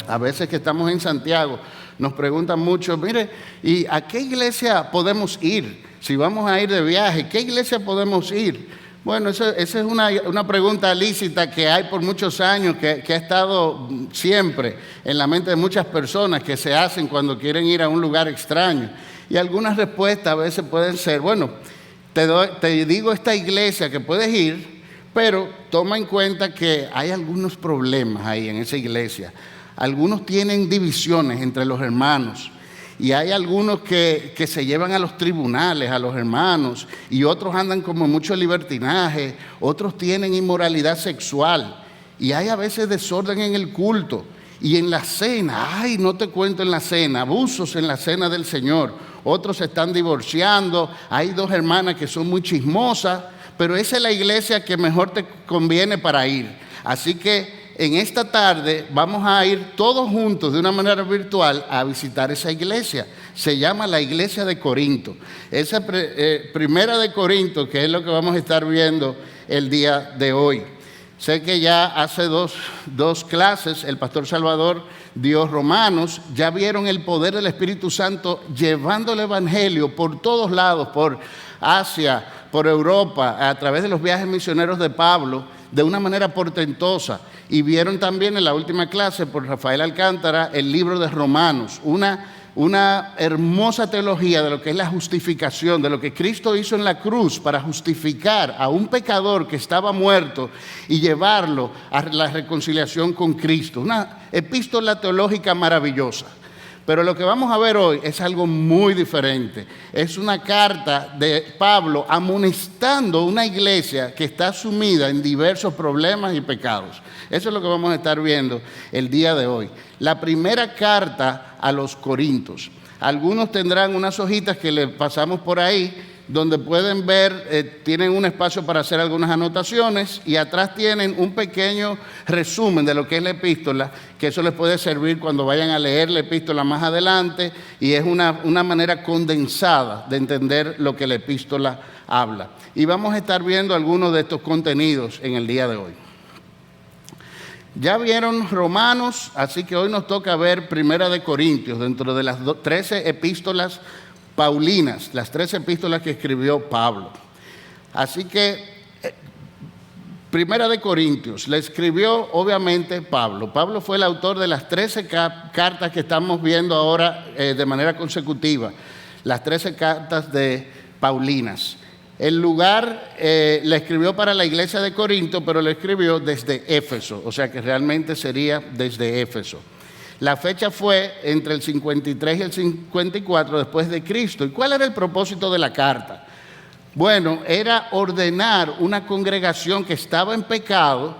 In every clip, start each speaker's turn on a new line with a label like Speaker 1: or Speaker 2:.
Speaker 1: A veces que estamos en Santiago, nos preguntan mucho, mire, ¿y a qué iglesia podemos ir? Si vamos a ir de viaje, ¿qué iglesia podemos ir? Bueno, esa es una pregunta lícita que hay por muchos años, que ha estado siempre en la mente de muchas personas que se hacen cuando quieren ir a un lugar extraño. Y algunas respuestas a veces pueden ser, bueno, te digo esta iglesia que puedes ir, pero toma en cuenta que hay algunos problemas ahí en esa iglesia. Algunos tienen divisiones entre los hermanos. Y hay algunos que se llevan a los tribunales, a los hermanos, y otros andan como mucho libertinaje, otros tienen inmoralidad sexual, y hay a veces desorden en el culto, y en la cena, ay, no te cuento en la cena, abusos en la cena del Señor, otros se están divorciando, hay 2 hermanas que son muy chismosas, pero esa es la iglesia que mejor te conviene para ir. Así que en esta tarde vamos a ir todos juntos de una manera virtual a visitar esa iglesia. Se llama la iglesia de Corinto. Esa primera de Corinto, que es lo que vamos a estar viendo el día de hoy. Sé que ya hace dos clases el pastor Salvador dio Romanos. Ya vieron el poder del Espíritu Santo llevando el evangelio por todos lados, por Asia, por Europa, a través de los viajes misioneros de Pablo, de una manera portentosa. Y vieron también en la última clase por Rafael Alcántara el libro de Romanos, una hermosa teología de lo que es la justificación, de lo que Cristo hizo en la cruz para justificar a un pecador que estaba muerto y llevarlo a la reconciliación con Cristo. Una epístola teológica maravillosa. Pero lo que vamos a ver hoy es algo muy diferente. Es una carta de Pablo amonestando una iglesia que está sumida en diversos problemas y pecados. Eso es lo que vamos a estar viendo el día de hoy. La primera carta a los Corintios. Algunos tendrán unas hojitas que le pasamos por ahí, donde pueden ver, tienen un espacio para hacer algunas anotaciones y atrás tienen un pequeño resumen de lo que es la epístola, que eso les puede servir cuando vayan a leer la epístola más adelante, y es una manera condensada de entender lo que la epístola habla. Y vamos a estar viendo algunos de estos contenidos en el día de hoy. Ya vieron Romanos, así que hoy nos toca ver Primera de Corintios, dentro de las 13 epístolas paulinas, las 13 epístolas que escribió Pablo. Así que Primera de Corintios la escribió obviamente Pablo. Pablo fue el autor de las 13 cartas que estamos viendo ahora de manera consecutiva, las 13 cartas de paulinas. El lugar la escribió para la iglesia de Corinto, pero la escribió desde Éfeso, o sea que realmente sería desde Éfeso. La fecha fue entre el 53 y el 54 después de Cristo. ¿Y cuál era el propósito de la carta? Bueno, era ordenar una congregación que estaba en pecado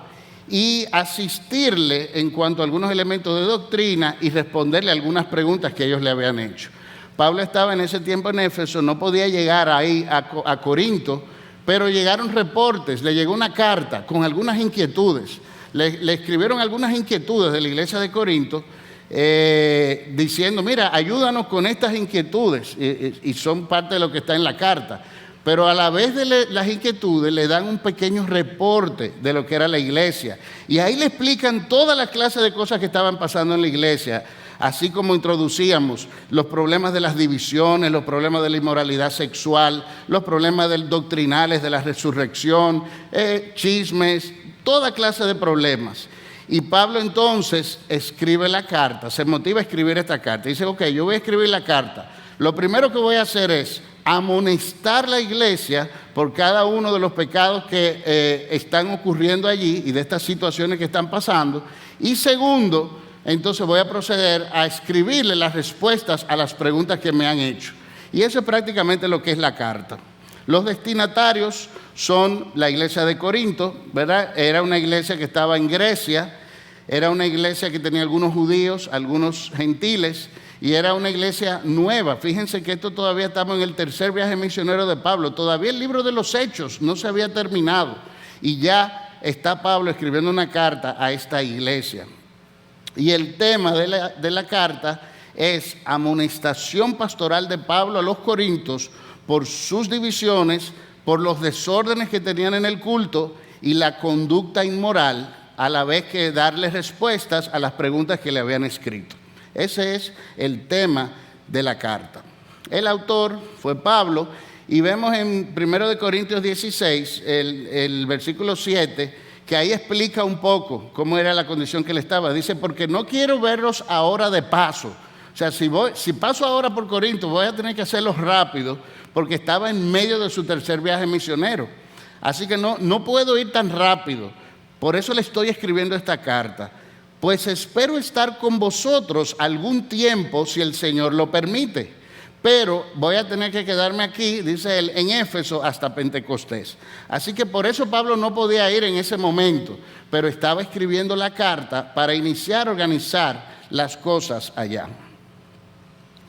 Speaker 1: y asistirle en cuanto a algunos elementos de doctrina y responderle algunas preguntas que ellos le habían hecho. Pablo estaba en ese tiempo en Éfeso, no podía llegar ahí a Corinto, pero llegaron reportes, le llegó una carta con algunas inquietudes. Le escribieron algunas inquietudes de la iglesia de Corinto, diciendo, mira, ayúdanos con estas inquietudes, y son parte de lo que está en la carta. Pero a la vez de las inquietudes le dan un pequeño reporte de lo que era la iglesia. Y ahí le explican todas las clases de cosas que estaban pasando en la iglesia, así como introducíamos los problemas de las divisiones, los problemas de la inmoralidad sexual, los problemas doctrinales de la resurrección, chismes, toda clase de problemas. Y Pablo entonces escribe la carta, se motiva a escribir esta carta. Dice, ok, yo voy a escribir la carta. Lo primero que voy a hacer es amonestar la iglesia por cada uno de los pecados que están ocurriendo allí y de estas situaciones que están pasando. Y segundo, entonces voy a proceder a escribirle las respuestas a las preguntas que me han hecho. Y eso es prácticamente lo que es la carta. Los destinatarios son la iglesia de Corinto, ¿verdad? Era una iglesia que estaba en Grecia, era una iglesia que tenía algunos judíos, algunos gentiles, y era una iglesia nueva. Fíjense que esto todavía estamos en el tercer viaje misionero de Pablo. Todavía el libro de los Hechos no se había terminado. Y ya está Pablo escribiendo una carta a esta iglesia. Y el tema de la carta es amonestación pastoral de Pablo a los corintios por sus divisiones, por los desórdenes que tenían en el culto y la conducta inmoral a la vez que darle respuestas a las preguntas que le habían escrito. Ese es el tema de la carta. El autor fue Pablo, y vemos en 1 Corintios 16, el versículo 7, que ahí explica un poco cómo era la condición que él estaba. Dice, porque no quiero verlos ahora de paso. O sea, si paso ahora por Corinto, voy a tener que hacerlo rápido, porque estaba en medio de su tercer viaje misionero. Así que no puedo ir tan rápido. Por eso le estoy escribiendo esta carta. Pues espero estar con vosotros algún tiempo, si el Señor lo permite. Pero voy a tener que quedarme aquí, dice él, en Éfeso hasta Pentecostés. Así que por eso Pablo no podía ir en ese momento, pero estaba escribiendo la carta para iniciar a organizar las cosas allá.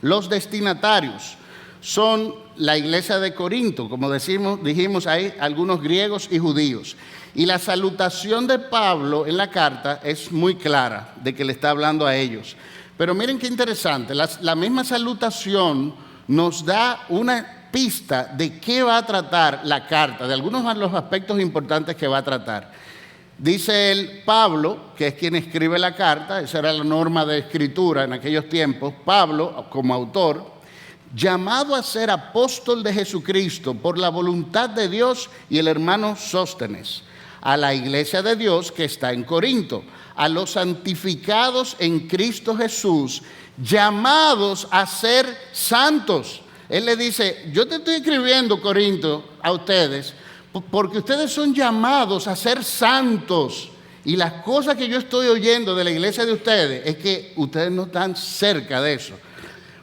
Speaker 1: Los destinatarios son la iglesia de Corinto, como dijimos, hay algunos griegos y judíos. Y la salutación de Pablo en la carta es muy clara, de que le está hablando a ellos. Pero miren qué interesante, la misma salutación nos da una pista de qué va a tratar la carta, de algunos de los aspectos importantes que va a tratar. Dice él, Pablo, que es quien escribe la carta, esa era la norma de escritura en aquellos tiempos, Pablo, como autor, llamado a ser apóstol de Jesucristo por la voluntad de Dios, y el hermano Sóstenes, a la iglesia de Dios que está en Corinto, a los santificados en Cristo Jesús, llamados a ser santos. Él le dice, yo te estoy escribiendo, Corinto, a ustedes, porque ustedes son llamados a ser santos. Y las cosas que yo estoy oyendo de la iglesia de ustedes es que ustedes no están cerca de eso.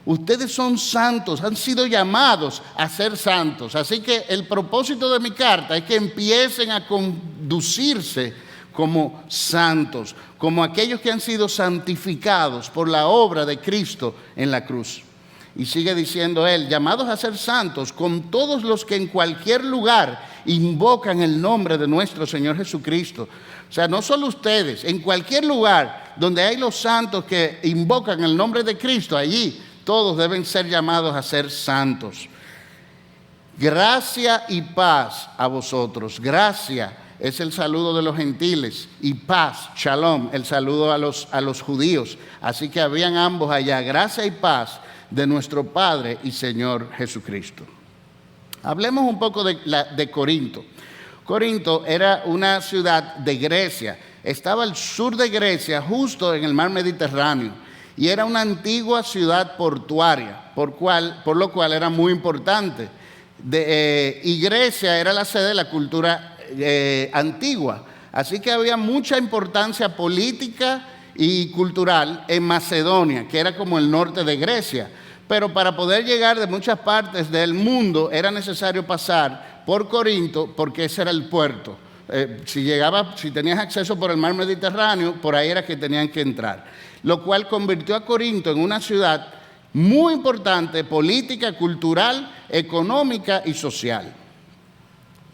Speaker 1: Ustedes son santos, han sido llamados a ser santos. Así que el propósito de mi carta es que empiecen a conducirse como santos, como aquellos que han sido santificados por la obra de Cristo en la cruz. Y sigue diciendo él, llamados a ser santos con todos los que en cualquier lugar invocan el nombre de nuestro Señor Jesucristo. O sea, no solo ustedes, en cualquier lugar donde hay los santos que invocan el nombre de Cristo, allí todos deben ser llamados a ser santos. Gracia y paz a vosotros. Gracia es el saludo de los gentiles, y paz, shalom, el saludo a los judíos. Así que habían ambos allá, gracia y paz de nuestro Padre y Señor Jesucristo. Hablemos un poco de Corinto. Corinto era una ciudad de Grecia, estaba al sur de Grecia, justo en el mar Mediterráneo, y era una antigua ciudad portuaria, por lo cual era muy importante. Y Grecia era la sede de la cultura antigua, así que había mucha importancia política y cultural en Macedonia, que era como el norte de Grecia. Pero para poder llegar de muchas partes del mundo era necesario pasar por Corinto, porque ese era el puerto. Si tenías acceso por el mar Mediterráneo, por ahí era que tenían que entrar. Lo cual convirtió a Corinto en una ciudad muy importante, política, cultural, económica y social.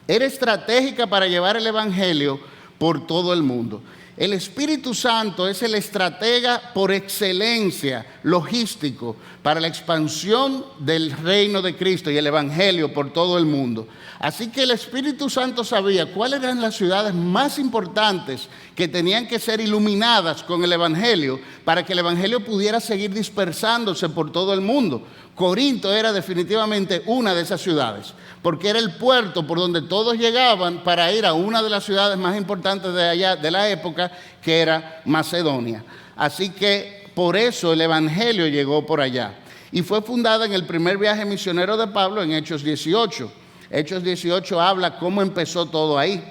Speaker 1: Era estratégica para llevar el evangelio por todo el mundo. El Espíritu Santo es el estratega por excelencia, logístico, para la expansión del reino de Cristo y el evangelio por todo el mundo. Así que el Espíritu Santo sabía cuáles eran las ciudades más importantes que tenían que ser iluminadas con el evangelio para que el evangelio pudiera seguir dispersándose por todo el mundo. Corinto era definitivamente una de esas ciudades, porque era el puerto por donde todos llegaban para ir a una de las ciudades más importantes de allá, de la época, que era Macedonia. Así que por eso el evangelio llegó por allá. Y fue fundada en el primer viaje misionero de Pablo en Hechos 18. Hechos 18 habla cómo empezó todo ahí.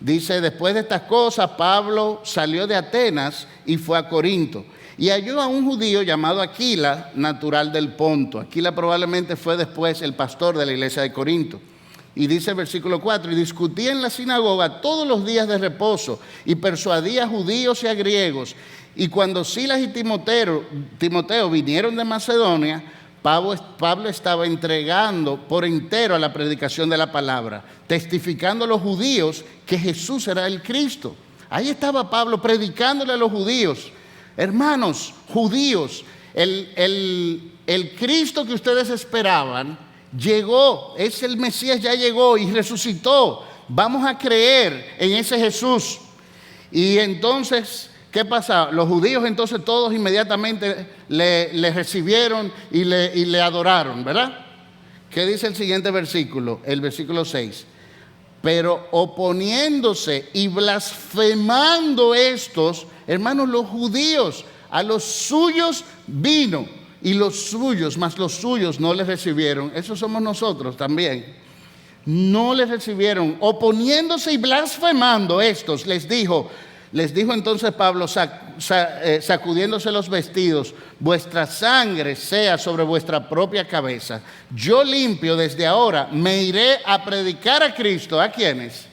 Speaker 1: Dice, después de estas cosas, Pablo salió de Atenas y fue a Corinto. Y halló a un judío llamado Aquila, natural del Ponto. Aquila probablemente fue después el pastor de la iglesia de Corinto. Y dice el versículo 4, y discutía en la sinagoga todos los días de reposo, y persuadía a judíos y a griegos. Y cuando Silas y Timoteo vinieron de Macedonia, Pablo estaba entregando por entero a la predicación de la palabra, testificando a los judíos que Jesús era el Cristo. Ahí estaba Pablo predicándole a los judíos. Hermanos, judíos, el Cristo que ustedes esperaban llegó, es el Mesías, ya llegó y resucitó. Vamos a creer en ese Jesús. Y entonces, ¿qué pasa? Los judíos entonces todos inmediatamente le recibieron y le adoraron, ¿verdad? ¿Qué dice el siguiente versículo? El versículo 6. Pero oponiéndose y blasfemando estos, hermanos, los judíos, a los suyos vino, y los suyos, mas los suyos no les recibieron. Esos somos nosotros también. No les recibieron. Oponiéndose y blasfemando estos, les dijo entonces Pablo, sacudiéndose los vestidos: vuestra sangre sea sobre vuestra propia cabeza. Yo limpio desde ahora, me iré a predicar a Cristo. ¿A quiénes?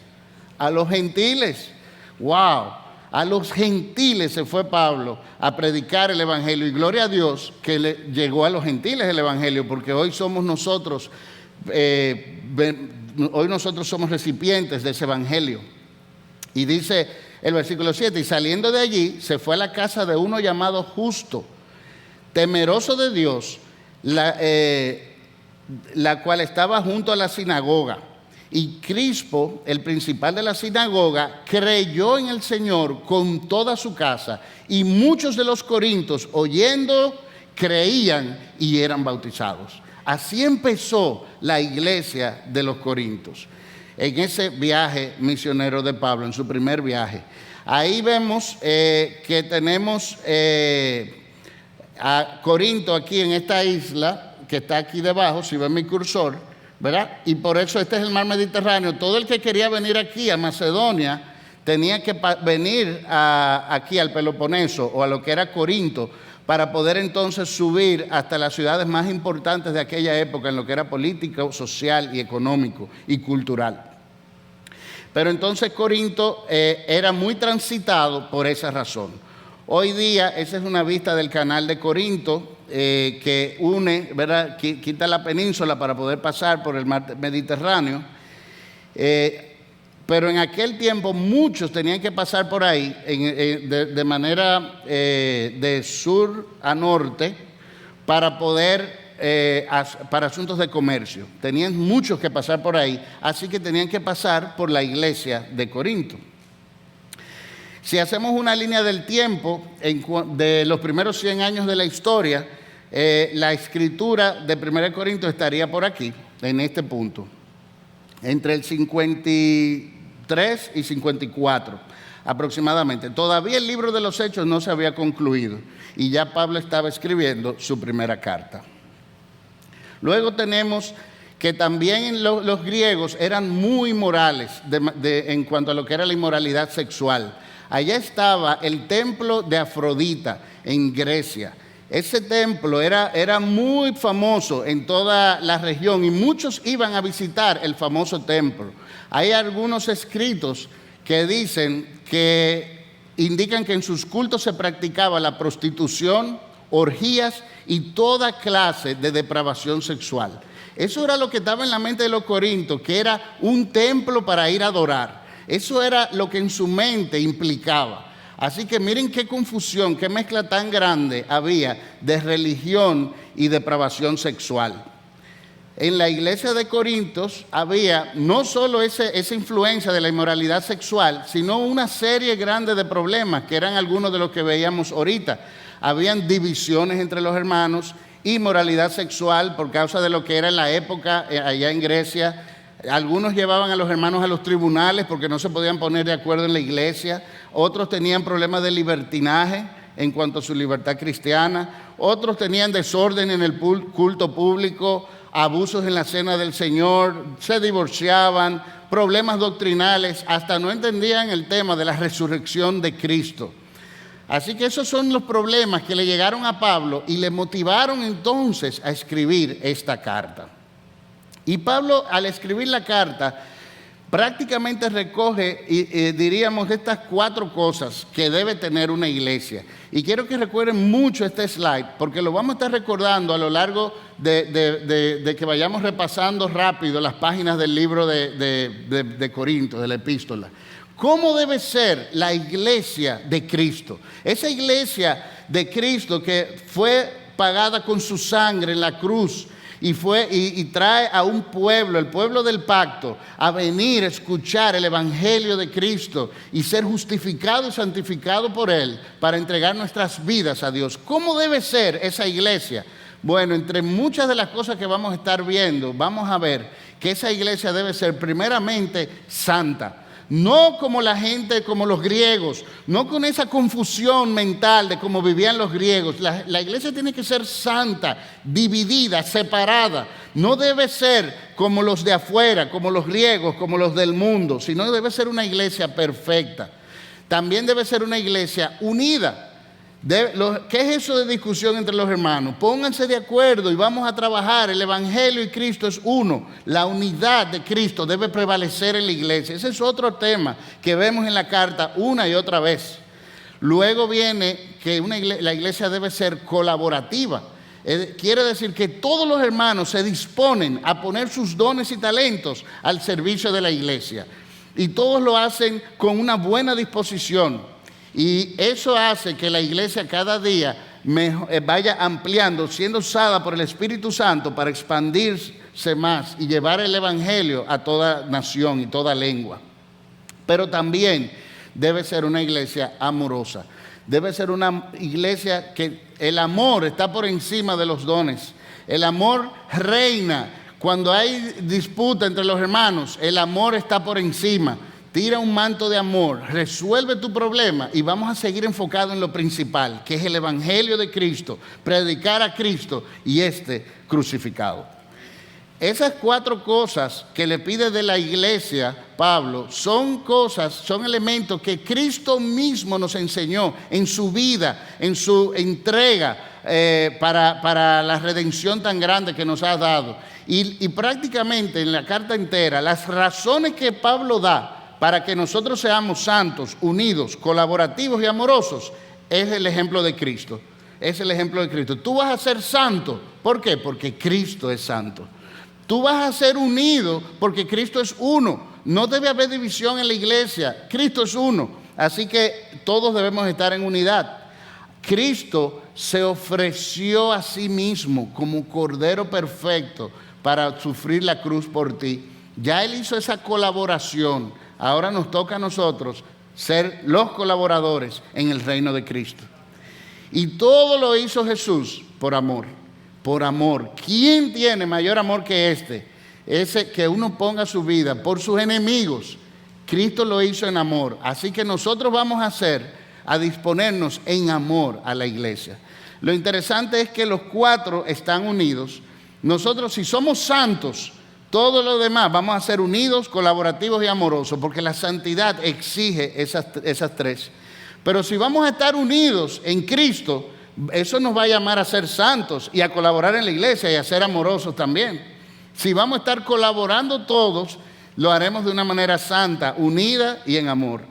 Speaker 1: A los gentiles. ¡Wow! A los gentiles se fue Pablo a predicar el evangelio. Y gloria a Dios que llegó a los gentiles el evangelio, porque hoy somos nosotros, hoy nosotros somos recipientes de ese evangelio. Y dice el versículo 7, y saliendo de allí se fue a la casa de uno llamado Justo, temeroso de Dios, la cual estaba junto a la sinagoga. Y Crispo, el principal de la sinagoga, creyó en el Señor con toda su casa, y muchos de los corintios, oyendo, creían y eran bautizados. Así empezó la iglesia de los corintios, en ese viaje misionero de Pablo, en su primer viaje. Ahí vemos que tenemos a Corinto aquí en esta isla, que está aquí debajo, si ven mi cursor, ¿verdad? Y por eso este es el mar Mediterráneo. Todo el que quería venir aquí a Macedonia tenía que venir aquí al Peloponeso o a lo que era Corinto, para poder entonces subir hasta las ciudades más importantes de aquella época en lo que era político, social y económico y cultural. Pero entonces Corinto era muy transitado por esa razón. Hoy día esa es una vista del canal de Corinto que une, ¿verdad?, quita la península para poder pasar por el mar Mediterráneo. Pero en aquel tiempo muchos tenían que pasar por ahí de manera de sur a norte para poder, para asuntos de comercio. Tenían muchos que pasar por ahí, así que tenían que pasar por la iglesia de Corinto. Si hacemos una línea del tiempo de los primeros 100 años de la historia, la escritura de 1 Corintios estaría por aquí, en este punto, entre el 53 y 54 aproximadamente. Todavía el libro de los Hechos no se había concluido y ya Pablo estaba escribiendo su primera carta. Luego tenemos que también los griegos eran muy morales en cuanto a lo que era la inmoralidad sexual. Allá estaba el templo de Afrodita en Grecia. Ese templo era muy famoso en toda la región y muchos iban a visitar el famoso templo. Hay algunos escritos que indican que en sus cultos se practicaba la prostitución, orgías y toda clase de depravación sexual. Eso era lo que estaba en la mente de los corintios, que era un templo para ir a adorar. Eso era lo que en su mente implicaba. Así que miren qué confusión, qué mezcla tan grande había de religión y depravación sexual. En la iglesia de Corintios había no solo esa influencia de la inmoralidad sexual, sino una serie grande de problemas, que eran algunos de los que veíamos ahorita. Habían divisiones entre los hermanos, inmoralidad sexual por causa de lo que era en la época allá en Grecia. Algunos llevaban a los hermanos a los tribunales porque no se podían poner de acuerdo en la iglesia. Otros tenían problemas de libertinaje en cuanto a su libertad cristiana. Otros tenían desorden en el culto público, abusos en la cena del Señor, se divorciaban, problemas doctrinales, hasta no entendían el tema de la resurrección de Cristo. Así que esos son los problemas que le llegaron a Pablo y le motivaron entonces a escribir esta carta. Y Pablo, al escribir la carta, prácticamente recoge, diríamos, estas 4 cosas que debe tener una iglesia. Y quiero que recuerden mucho este slide, porque lo vamos a estar recordando a lo largo de que vayamos repasando rápido las páginas del libro de Corinto, de la epístola. ¿Cómo debe ser la iglesia de Cristo? Esa iglesia de Cristo que fue pagada con su sangre en la cruz, y trae a un pueblo, el pueblo del pacto, a venir a escuchar el evangelio de Cristo y ser justificado y santificado por Él para entregar nuestras vidas a Dios. ¿Cómo debe ser esa iglesia? Bueno, entre muchas de las cosas que vamos a estar viendo, vamos a ver que esa iglesia debe ser primeramente santa. No como la gente, como los griegos, no con esa confusión mental de cómo vivían los griegos. La iglesia tiene que ser santa, dividida, separada. No debe ser como los de afuera, como los griegos, como los del mundo, sino debe ser una iglesia perfecta. También debe ser una iglesia unida. ¿Qué es eso de discusión entre los hermanos? Pónganse de acuerdo y vamos a trabajar. El Evangelio y Cristo es uno. La unidad de Cristo debe prevalecer en la iglesia. Ese es otro tema que vemos en la carta una y otra vez. Luego viene que la iglesia debe ser colaborativa. Quiere decir que todos los hermanos se disponen a poner sus dones y talentos al servicio de la iglesia. Y todos lo hacen con una buena disposición. Y eso hace que la iglesia cada día vaya ampliando, siendo usada por el Espíritu Santo para expandirse más y llevar el Evangelio a toda nación y toda lengua. Pero también debe ser una iglesia amorosa. Debe ser una iglesia que el amor está por encima de los dones. El amor reina. Cuando hay disputa entre los hermanos, el amor está por encima. Tira un manto de amor, resuelve tu problema y vamos a seguir enfocados en lo principal, que es el Evangelio de Cristo, predicar a Cristo y crucificado. Esas 4 cosas que le pide de la iglesia Pablo son elementos que Cristo mismo nos enseñó en su vida, en su entrega para la redención tan grande que nos ha dado. Y prácticamente en la carta entera, las razones que Pablo da para que nosotros seamos santos, unidos, colaborativos y amorosos, es el ejemplo de Cristo. Es el ejemplo de Cristo. Tú vas a ser santo. ¿Por qué? Porque Cristo es santo. Tú vas a ser unido porque Cristo es uno. No debe haber división en la iglesia. Cristo es uno. Así que todos debemos estar en unidad. Cristo se ofreció a sí mismo como Cordero perfecto para sufrir la cruz por ti. Ya Él hizo esa colaboración. Ahora nos toca a nosotros ser los colaboradores en el reino de Cristo. Y todo lo hizo Jesús por amor. Por amor. ¿Quién tiene mayor amor que este? Ese que uno ponga su vida por sus enemigos. Cristo lo hizo en amor. Así que nosotros vamos a disponernos en amor a la iglesia. Lo interesante es que los 4 están unidos. Nosotros, si somos santos, todo lo demás vamos a ser unidos, colaborativos y amorosos, porque la santidad exige esas 3. Pero si vamos a estar unidos en Cristo, eso nos va a llamar a ser santos y a colaborar en la iglesia y a ser amorosos también. Si vamos a estar colaborando todos, lo haremos de una manera santa, unida y en amor.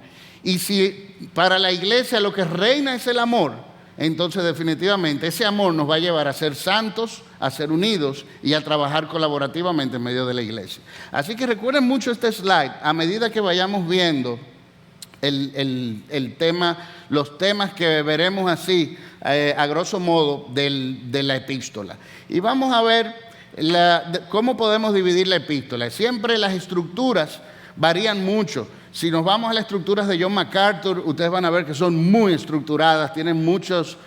Speaker 1: Y si para la iglesia lo que reina es el amor, entonces definitivamente ese amor nos va a llevar a ser santos, a ser unidos y a trabajar colaborativamente en medio de la iglesia. Así que recuerden mucho este slide a medida que vayamos viendo el tema, los temas que veremos así a grosso modo de la epístola. Y vamos a ver cómo podemos dividir la epístola. Siempre las estructuras varían mucho. Si nos vamos a las estructuras de John MacArthur, ustedes van a ver que son muy estructuradas, tienen muchos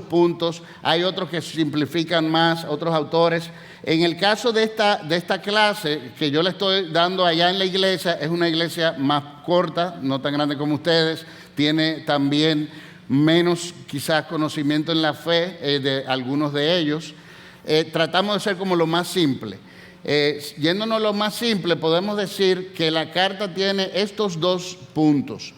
Speaker 1: puntos. Hay otros que simplifican más, otros autores. En el caso de esta clase que yo le estoy dando allá en la iglesia, es una iglesia más corta, no tan grande como ustedes. Tiene también menos quizás conocimiento en la fe de algunos de ellos. Tratamos de ser como lo más simple. Yéndonos a lo más simple, podemos decir que la carta tiene estos 2 puntos.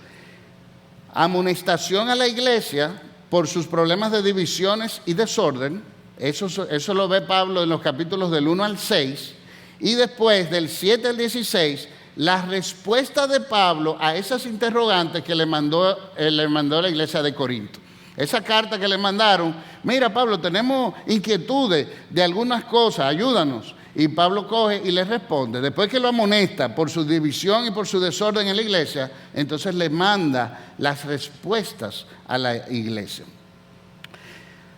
Speaker 1: Amonestación a la iglesia por sus problemas de divisiones y desorden. Eso lo ve Pablo en los capítulos del 1 al 6. Y después del 7 al 16, la respuesta de Pablo a esas interrogantes que le mandó la iglesia de Corinto. Esa carta que le mandaron, mira Pablo, tenemos inquietudes de algunas cosas, ayúdanos. Y Pablo coge y le responde. Después que lo amonesta por su división y por su desorden en la iglesia, entonces le manda las respuestas a la iglesia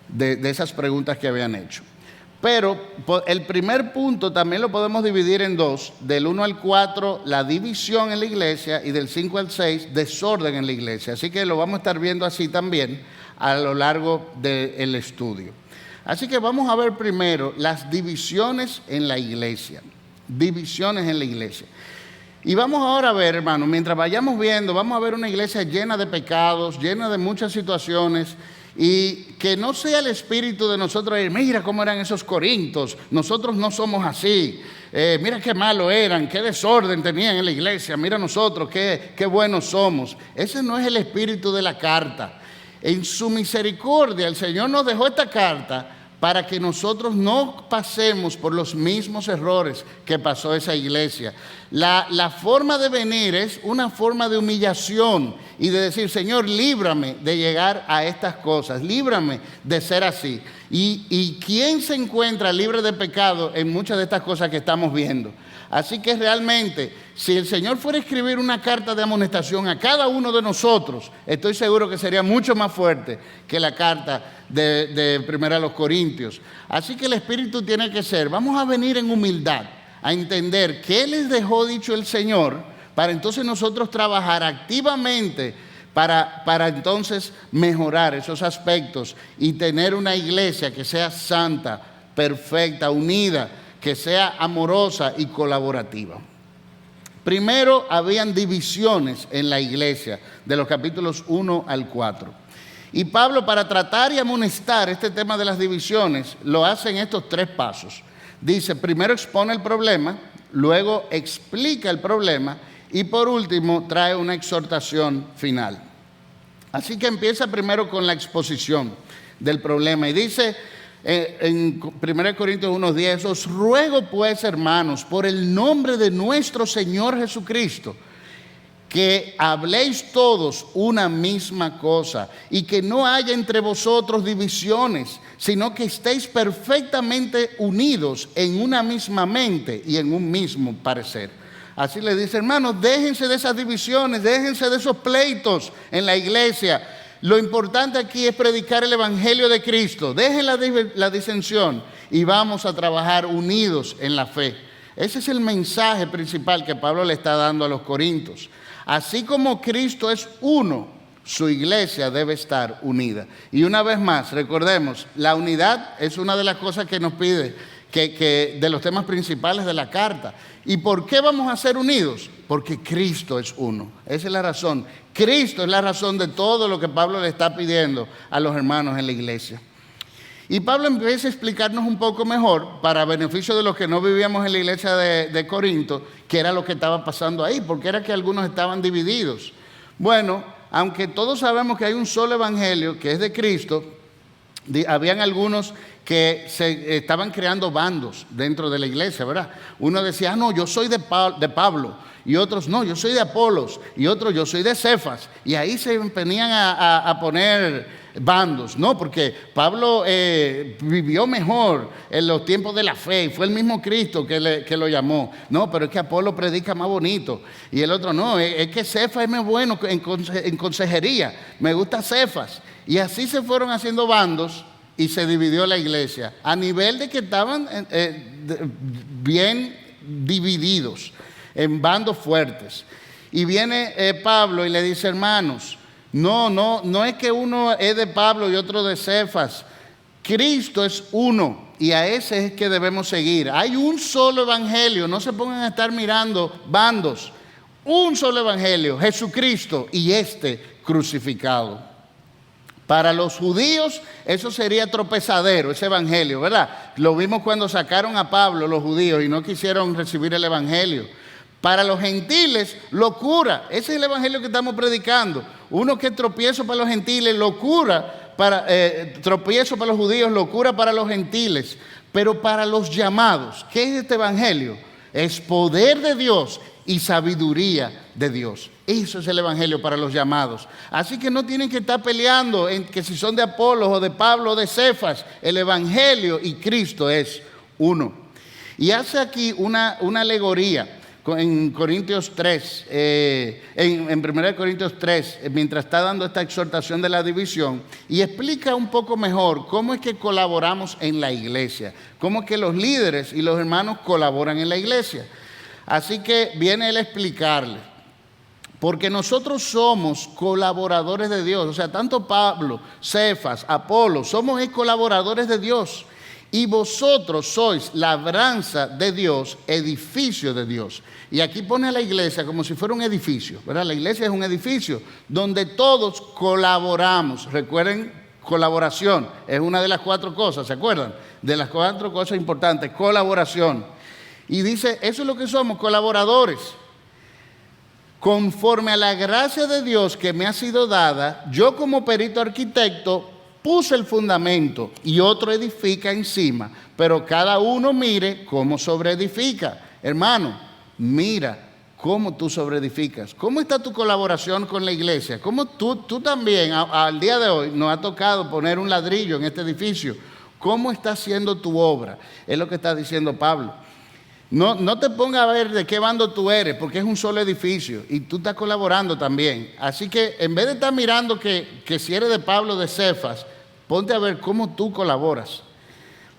Speaker 1: de esas preguntas que habían hecho. Pero el primer punto también lo podemos dividir en dos. Del 1 al 4, la división en la iglesia, y del 5 al 6, desorden en la iglesia. Así que lo vamos a estar viendo así también a lo largo del estudio. Así que vamos a ver primero las divisiones en la iglesia. Divisiones en la iglesia. Y vamos ahora a ver, hermanos, mientras vayamos viendo, vamos a ver una iglesia llena de pecados, llena de muchas situaciones, y que no sea el espíritu de nosotros ir, mira cómo eran esos corintios, nosotros no somos así, mira qué malos eran, qué desorden tenían en la iglesia, mira nosotros, qué buenos somos. Ese no es el espíritu de la carta. En su misericordia, el Señor nos dejó esta carta para que nosotros no pasemos por los mismos errores que pasó esa iglesia. La forma de venir es una forma de humillación y de decir, Señor, líbrame de llegar a estas cosas, líbrame de ser así. ¿Y quién se encuentra libre de pecado en muchas de estas cosas que estamos viendo? Así que realmente, si el Señor fuera a escribir una carta de amonestación a cada uno de nosotros, estoy seguro que sería mucho más fuerte que la carta de Primera a los Corintios. Así que el espíritu tiene que ser, vamos a venir en humildad, a entender qué les dejó dicho el Señor, para entonces nosotros trabajar activamente para entonces mejorar esos aspectos y tener una iglesia que sea santa, perfecta, unida, que sea amorosa y colaborativa. Primero, habían divisiones en la iglesia, de los capítulos 1 al 4. Y Pablo, para tratar y amonestar este tema de las divisiones, lo hace en estos 3 pasos. Dice, primero expone el problema, luego explica el problema y por último trae una exhortación final. Así que empieza primero con la exposición del problema y dice en 1 Corintios 1:10, os ruego pues, hermanos, por el nombre de nuestro Señor Jesucristo, que habléis todos una misma cosa y que no haya entre vosotros divisiones, sino que estéis perfectamente unidos en una misma mente y en un mismo parecer. Así le dice, hermanos, déjense de esas divisiones, déjense de esos pleitos en la iglesia. Lo importante aquí es predicar el Evangelio de Cristo. Dejen la disensión y vamos a trabajar unidos en la fe. Ese es el mensaje principal que Pablo le está dando a los corintios. Así como Cristo es uno, su iglesia debe estar unida. Y una vez más, recordemos, la unidad es una de las cosas que nos pide, de los temas principales de la carta. ¿Y por qué vamos a ser unidos? Porque Cristo es uno. Esa es la razón. Cristo es la razón de todo lo que Pablo le está pidiendo a los hermanos en la iglesia. Y Pablo empieza a explicarnos un poco mejor, para beneficio de los que no vivíamos en la iglesia de Corinto, qué era lo que estaba pasando ahí, porque era que algunos estaban divididos. Bueno, aunque todos sabemos que hay un solo evangelio, que es de Cristo, habían algunos que se estaban creando bandos dentro de la iglesia, ¿verdad? Uno decía, no, yo soy de Pablo, y otros, no, yo soy de Apolos, y otros, yo soy de Cefas, y ahí se venían a poner bandos, no, porque Pablo vivió mejor en los tiempos de la fe, y fue el mismo Cristo que lo llamó. No, pero es que Apolo predica más bonito, y el otro no, es que Cefas es más bueno en consejería, me gusta Cefas. Y así se fueron haciendo bandos y se dividió la iglesia, a nivel de que estaban bien divididos, en bandos fuertes. Y viene Pablo y le dice, hermanos, no es que uno es de Pablo y otro de Cefas. Cristo es uno y a ese es que debemos seguir. Hay un solo evangelio, no se pongan a estar mirando bandos. Un solo evangelio, Jesucristo y este crucificado. Para los judíos eso sería tropezadero, ese evangelio, ¿verdad? Lo vimos cuando sacaron a Pablo los judíos y no quisieron recibir el evangelio. Para los gentiles, locura. Ese es el evangelio que estamos predicando. Uno que es tropiezo para los gentiles, locura, tropiezo para los judíos, locura para los gentiles. Pero para los llamados, ¿qué es este evangelio? Es poder de Dios y sabiduría de Dios. Eso es el evangelio para los llamados. Así que no tienen que estar peleando en que si son de Apolos o de Pablo o de Cefas. El evangelio y Cristo es uno. Y hace aquí una alegoría, en Corintios 3, en 1 Corintios 3, mientras está dando esta exhortación de la división, y explica un poco mejor cómo es que colaboramos en la iglesia, cómo es que los líderes y los hermanos colaboran en la iglesia. Así que viene él a explicarle, porque nosotros somos colaboradores de Dios, o sea, tanto Pablo, Cefas, Apolo, somos colaboradores de Dios. Y vosotros sois labranza de Dios, edificio de Dios. Y aquí pone a la iglesia como si fuera un edificio, ¿verdad? La iglesia es un edificio donde todos colaboramos. Recuerden, colaboración es una de las 4 cosas, ¿se acuerdan? De las 4 cosas importantes, colaboración. Y dice, eso es lo que somos, colaboradores. Conforme a la gracia de Dios que me ha sido dada, yo como perito arquitecto puse el fundamento y otro edifica encima, pero cada uno mire cómo sobreedifica. Hermano, mira cómo tú sobreedificas. ¿Cómo está tu colaboración con la iglesia? ¿Cómo tú también, al día de hoy, nos ha tocado poner un ladrillo en este edificio? ¿Cómo está haciendo tu obra? Es lo que está diciendo Pablo. No te pongas a ver de qué bando tú eres, porque es un solo edificio y tú estás colaborando también. Así que en vez de estar mirando que si eres de Pablo, de Cefas, ponte a ver cómo tú colaboras.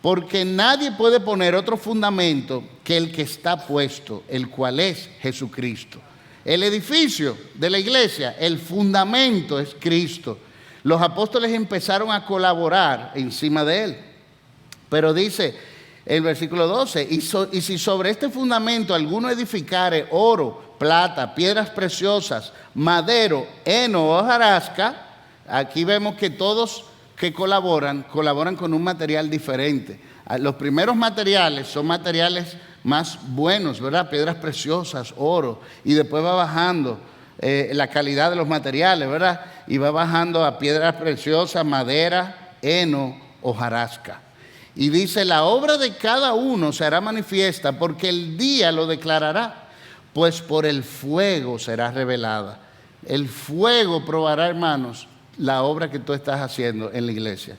Speaker 1: Porque nadie puede poner otro fundamento que el que está puesto, el cual es Jesucristo. El edificio de la iglesia, el fundamento es Cristo. Los apóstoles empezaron a colaborar encima de él. Pero dice el versículo 12, y si sobre este fundamento alguno edificare oro, plata, piedras preciosas, madero, heno o hojarasca, aquí vemos que todos que colaboran con un material diferente. Los primeros materiales son materiales más buenos, ¿verdad? Piedras preciosas, oro, y después va bajando la calidad de los materiales, ¿verdad? Y va bajando a piedras preciosas, madera, heno, hojarasca. Y dice, la obra de cada uno se hará manifiesta porque el día lo declarará, pues por el fuego será revelada. El fuego probará, hermanos, la obra que tú estás haciendo en la iglesia.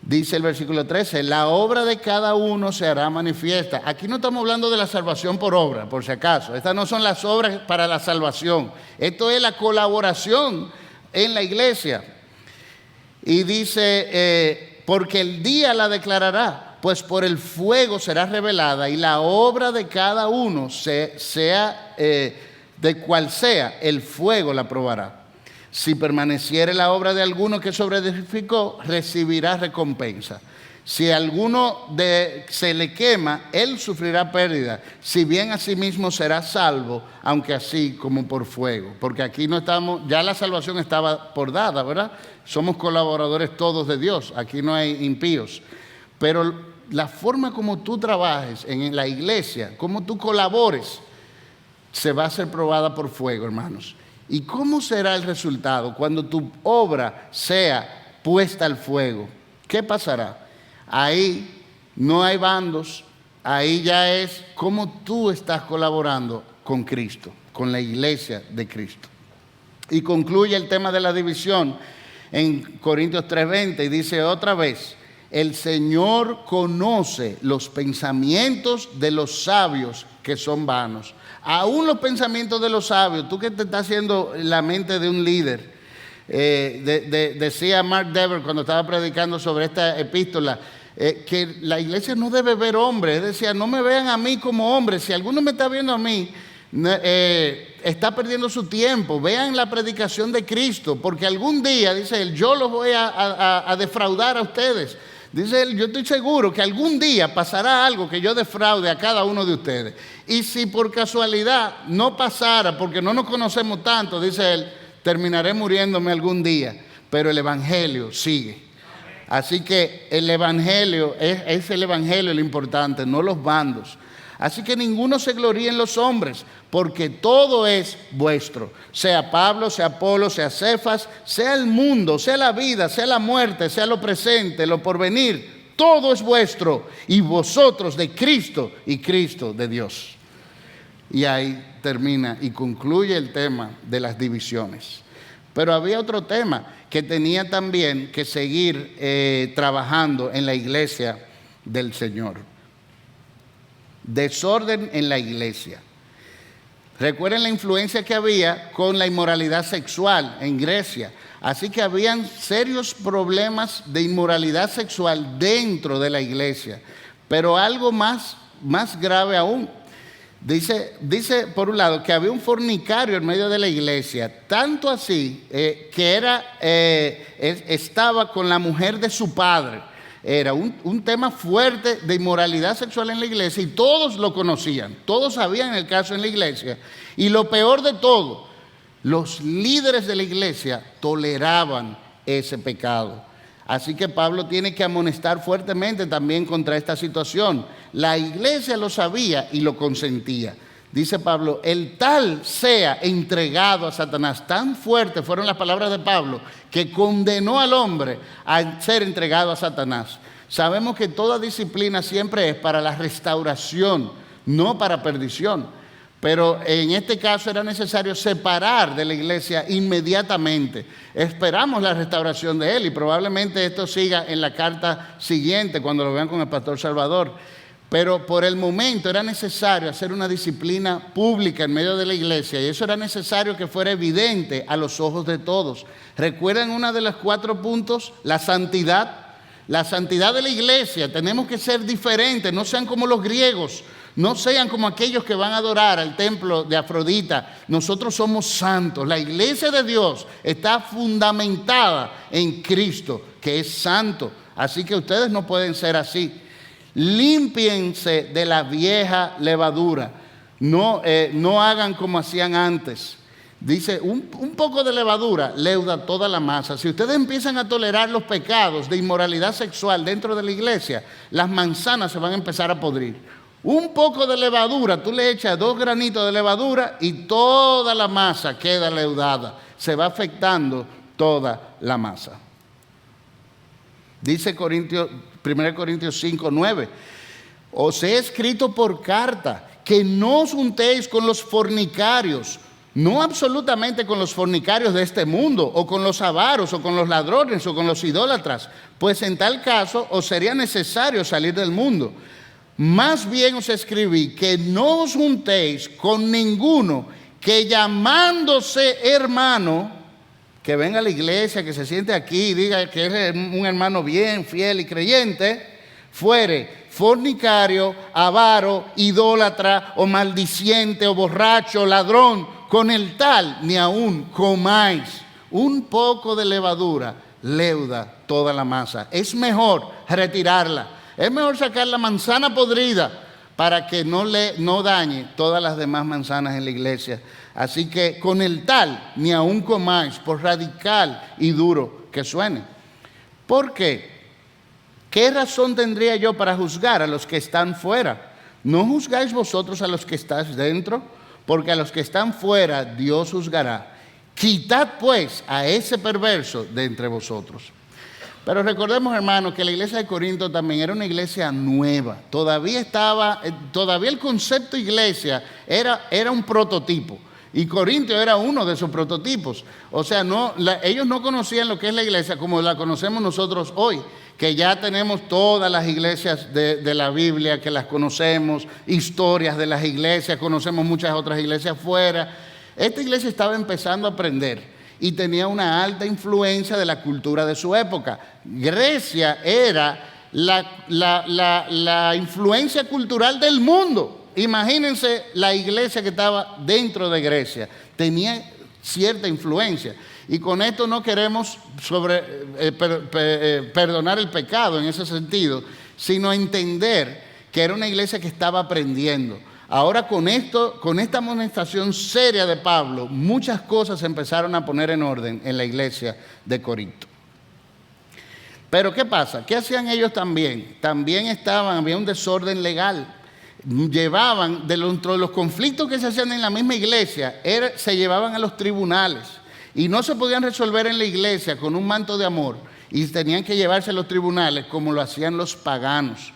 Speaker 1: Dice el versículo 13, la obra de cada uno se hará manifiesta. Aquí no estamos hablando de la salvación por obra, por si acaso. Estas no son las obras para la salvación. Esto es la colaboración en la iglesia. Y dice, porque el día la declarará, pues por el fuego será revelada y la obra de cada uno, sea de cual sea, el fuego la probará. Si permaneciere la obra de alguno que sobreedificó, recibirá recompensa. Si a alguno se le quema, él sufrirá pérdida. Si bien a sí mismo será salvo, aunque así como por fuego. Porque aquí no estamos, ya la salvación estaba por dada, ¿verdad? Somos colaboradores todos de Dios, aquí no hay impíos. Pero la forma como tú trabajes en la iglesia, como tú colabores, se va a ser probada por fuego, hermanos. ¿Y cómo será el resultado cuando tu obra sea puesta al fuego? ¿Qué pasará? Ahí no hay bandos, ahí ya es cómo tú estás colaborando con Cristo, con la iglesia de Cristo. Y concluye el tema de la división en Corintios 3:20 y dice otra vez, el Señor conoce los pensamientos de los sabios que son vanos. Aún los pensamientos de los sabios, tú que te estás haciendo la mente de un líder, decía Mark Dever cuando estaba predicando sobre esta epístola, que la iglesia no debe ver hombres. Él decía, no me vean a mí como hombre, si alguno me está viendo a mí, está perdiendo su tiempo. Vean la predicación de Cristo, porque algún día, dice él, yo los voy a defraudar a ustedes. Dice él, yo estoy seguro que algún día pasará algo que yo defraude a cada uno de ustedes. Y si por casualidad no pasara, porque no nos conocemos tanto, dice él, terminaré muriéndome algún día, pero el evangelio sigue. Así que el evangelio es el evangelio lo importante, no los bandos. Así que ninguno se gloríe en los hombres, porque todo es vuestro. Sea Pablo, sea Apolo, sea Cefas, sea el mundo, sea la vida, sea la muerte, sea lo presente, lo porvenir. Todo es vuestro y vosotros de Cristo y Cristo de Dios. Y ahí termina y concluye el tema de las divisiones. Pero había otro tema que tenía también que seguir trabajando en la iglesia del Señor. Desorden en la iglesia. Recuerden la influencia que había con la inmoralidad sexual en Grecia. Así que habían serios problemas de inmoralidad sexual dentro de la iglesia. Pero algo más grave aún. Dice por un lado que había un fornicario en medio de la iglesia, tanto así que estaba con la mujer de su padre. Era un tema fuerte de inmoralidad sexual en la iglesia y todos lo conocían, todos sabían el caso en la iglesia. Y lo peor de todo, los líderes de la iglesia toleraban ese pecado. Así que Pablo tiene que amonestar fuertemente también contra esta situación. La iglesia lo sabía y lo consentía. Dice Pablo, el tal sea entregado a Satanás. Tan fuertes fueron las palabras de Pablo que condenó al hombre a ser entregado a Satanás. Sabemos que toda disciplina siempre es para la restauración, no para perdición. Pero en este caso era necesario separar de la iglesia inmediatamente. Esperamos la restauración de él y probablemente esto siga en la carta siguiente cuando lo vean con el pastor Salvador. Pero por el momento era necesario hacer una disciplina pública en medio de la iglesia y eso era necesario que fuera evidente a los ojos de todos. ¿Recuerdan uno de los 4 puntos? La santidad. La santidad de la iglesia. Tenemos que ser diferentes, no sean como los griegos. No sean como aquellos que van a adorar al templo de Afrodita. Nosotros somos santos. La iglesia de Dios está fundamentada en Cristo, que es santo. Así que ustedes no pueden ser así. Límpiense de la vieja levadura. No hagan como hacían antes. Dice, un poco de levadura leuda toda la masa. Si ustedes empiezan a tolerar los pecados de inmoralidad sexual dentro de la iglesia, las manzanas se van a empezar a podrir. Un poco de levadura, tú le echas 2 granitos de levadura y toda la masa queda leudada. Se va afectando toda la masa. Dice 1 Corintios 5, 9. Os he escrito por carta que no os juntéis con los fornicarios, no absolutamente con los fornicarios de este mundo, o con los avaros, o con los ladrones, o con los idólatras, pues en tal caso os sería necesario salir del mundo. Más bien os escribí que no os juntéis con ninguno que llamándose hermano, que venga a la iglesia, que se siente aquí y diga que es un hermano bien, fiel y creyente, fuere fornicario, avaro, idólatra o maldiciente o borracho, ladrón, con el tal ni aún comáis. Un poco de levadura leuda toda la masa. Es mejor retirarla. Es mejor sacar la manzana podrida para que no dañe todas las demás manzanas en la iglesia. Así que con el tal ni aún comáis, por radical y duro que suene. ¿Por qué? ¿Qué razón tendría yo para juzgar a los que están fuera? ¿No juzgáis vosotros a los que estáis dentro? Porque a los que están fuera Dios juzgará. Quitad pues a ese perverso de entre vosotros. Pero recordemos, hermanos, que la iglesia de Corinto también era una iglesia nueva. Todavía el concepto iglesia era un prototipo. Y Corinto era uno de esos prototipos. O sea, ellos no conocían lo que es la iglesia como la conocemos nosotros hoy, que ya tenemos todas las iglesias de la Biblia, que las conocemos, historias de las iglesias, conocemos muchas otras iglesias fuera. Esta iglesia estaba empezando a aprender y tenía una alta influencia de la cultura de su época. Grecia era la influencia cultural del mundo. Imagínense la iglesia que estaba dentro de Grecia. Tenía cierta influencia. Y con esto no queremos perdonar el pecado en ese sentido, sino entender que era una iglesia que estaba aprendiendo. Ahora con esta amonestación seria de Pablo, muchas cosas se empezaron a poner en orden en la iglesia de Corinto. Pero ¿qué pasa? ¿Qué hacían ellos también? También había un desorden legal. Llevaban, dentro de los conflictos que se hacían en la misma iglesia, se llevaban a los tribunales. Y no se podían resolver en la iglesia con un manto de amor. Y tenían que llevarse a los tribunales como lo hacían los paganos.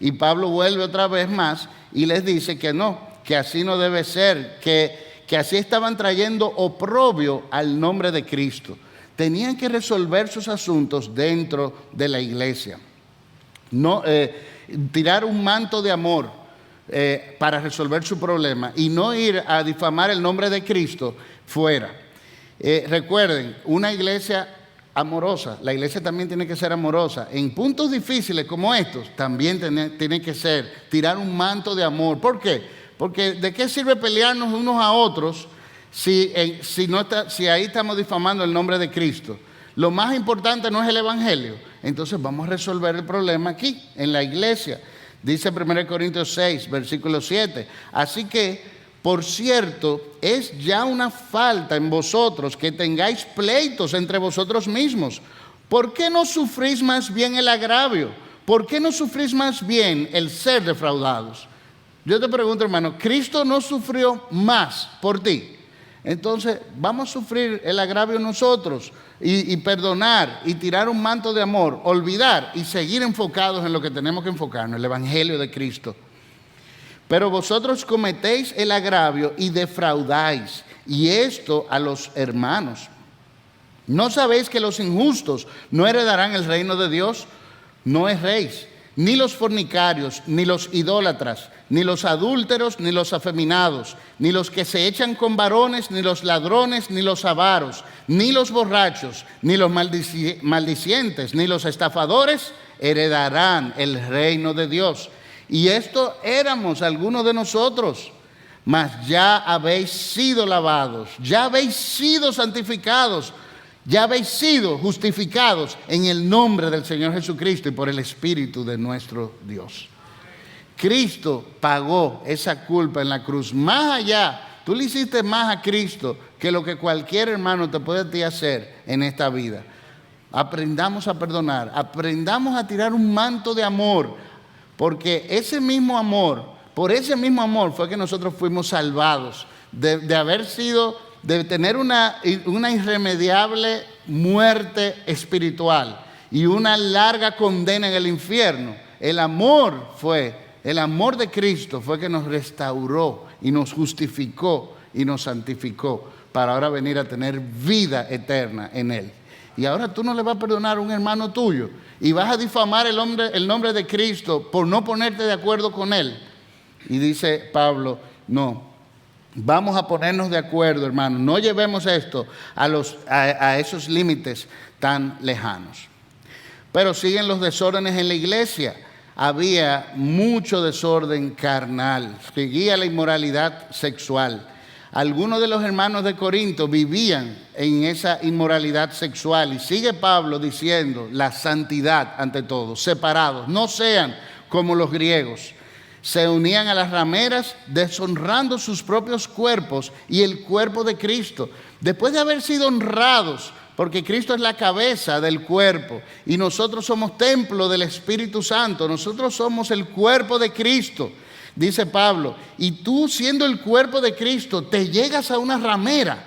Speaker 1: Y Pablo vuelve otra vez más y les dice que no, que así no debe ser, que así estaban trayendo oprobio al nombre de Cristo. Tenían que resolver sus asuntos dentro de la iglesia. No, tirar un manto de amor para resolver su problema y no ir a difamar el nombre de Cristo fuera. Recuerden, una iglesia amorosa, la iglesia también tiene que ser amorosa. En puntos difíciles como estos, también tiene que ser tirar un manto de amor. ¿Por qué? Porque ¿de qué sirve pelearnos unos a otros si ahí estamos difamando el nombre de Cristo? Lo más importante no es el evangelio. Entonces vamos a resolver el problema aquí, en la iglesia. Dice 1 Corintios 6, versículo 7. Así que, por cierto, es ya una falta en vosotros que tengáis pleitos entre vosotros mismos. ¿Por qué no sufrís más bien el agravio? ¿Por qué no sufrís más bien el ser defraudados? Yo te pregunto, hermano, ¿Cristo no sufrió más por ti? Entonces, vamos a sufrir el agravio nosotros y perdonar y tirar un manto de amor, olvidar y seguir enfocados en lo que tenemos que enfocarnos, el evangelio de Cristo. Pero vosotros cometéis el agravio y defraudáis, y esto a los hermanos. ¿No sabéis que los injustos no heredarán el reino de Dios? No erréis, ni los fornicarios, ni los idólatras, ni los adúlteros, ni los afeminados, ni los que se echan con varones, ni los ladrones, ni los avaros, ni los borrachos, ni los maldicientes, ni los estafadores heredarán el reino de Dios. Y esto éramos algunos de nosotros, mas ya habéis sido lavados, ya habéis sido santificados, ya habéis sido justificados en el nombre del Señor Jesucristo y por el Espíritu de nuestro Dios. Cristo pagó esa culpa en la cruz. Más allá, tú le hiciste más a Cristo que lo que cualquier hermano te puede a ti hacer en esta vida. Aprendamos a perdonar, aprendamos a tirar un manto de amor, porque ese mismo amor, por ese mismo amor fue que nosotros fuimos salvados de tener una irremediable muerte espiritual y una larga condena en el infierno. El amor de Cristo fue que nos restauró y nos justificó y nos santificó para ahora venir a tener vida eterna en Él. Y ahora tú no le vas a perdonar a un hermano tuyo y vas a difamar el nombre de Cristo por no ponerte de acuerdo con Él. Y dice Pablo, no, vamos a ponernos de acuerdo, hermano. No llevemos esto a esos límites tan lejanos. Pero siguen los desórdenes en la iglesia. Había mucho desorden carnal, seguía la inmoralidad sexual. Algunos de los hermanos de Corinto vivían en esa inmoralidad sexual. Y sigue Pablo diciendo, la santidad ante todo, separados, no sean como los griegos. Se unían a las rameras, deshonrando sus propios cuerpos y el cuerpo de Cristo. Después de haber sido honrados, porque Cristo es la cabeza del cuerpo y nosotros somos templo del Espíritu Santo, nosotros somos el cuerpo de Cristo. Dice Pablo, y tú siendo el cuerpo de Cristo, te llegas a una ramera.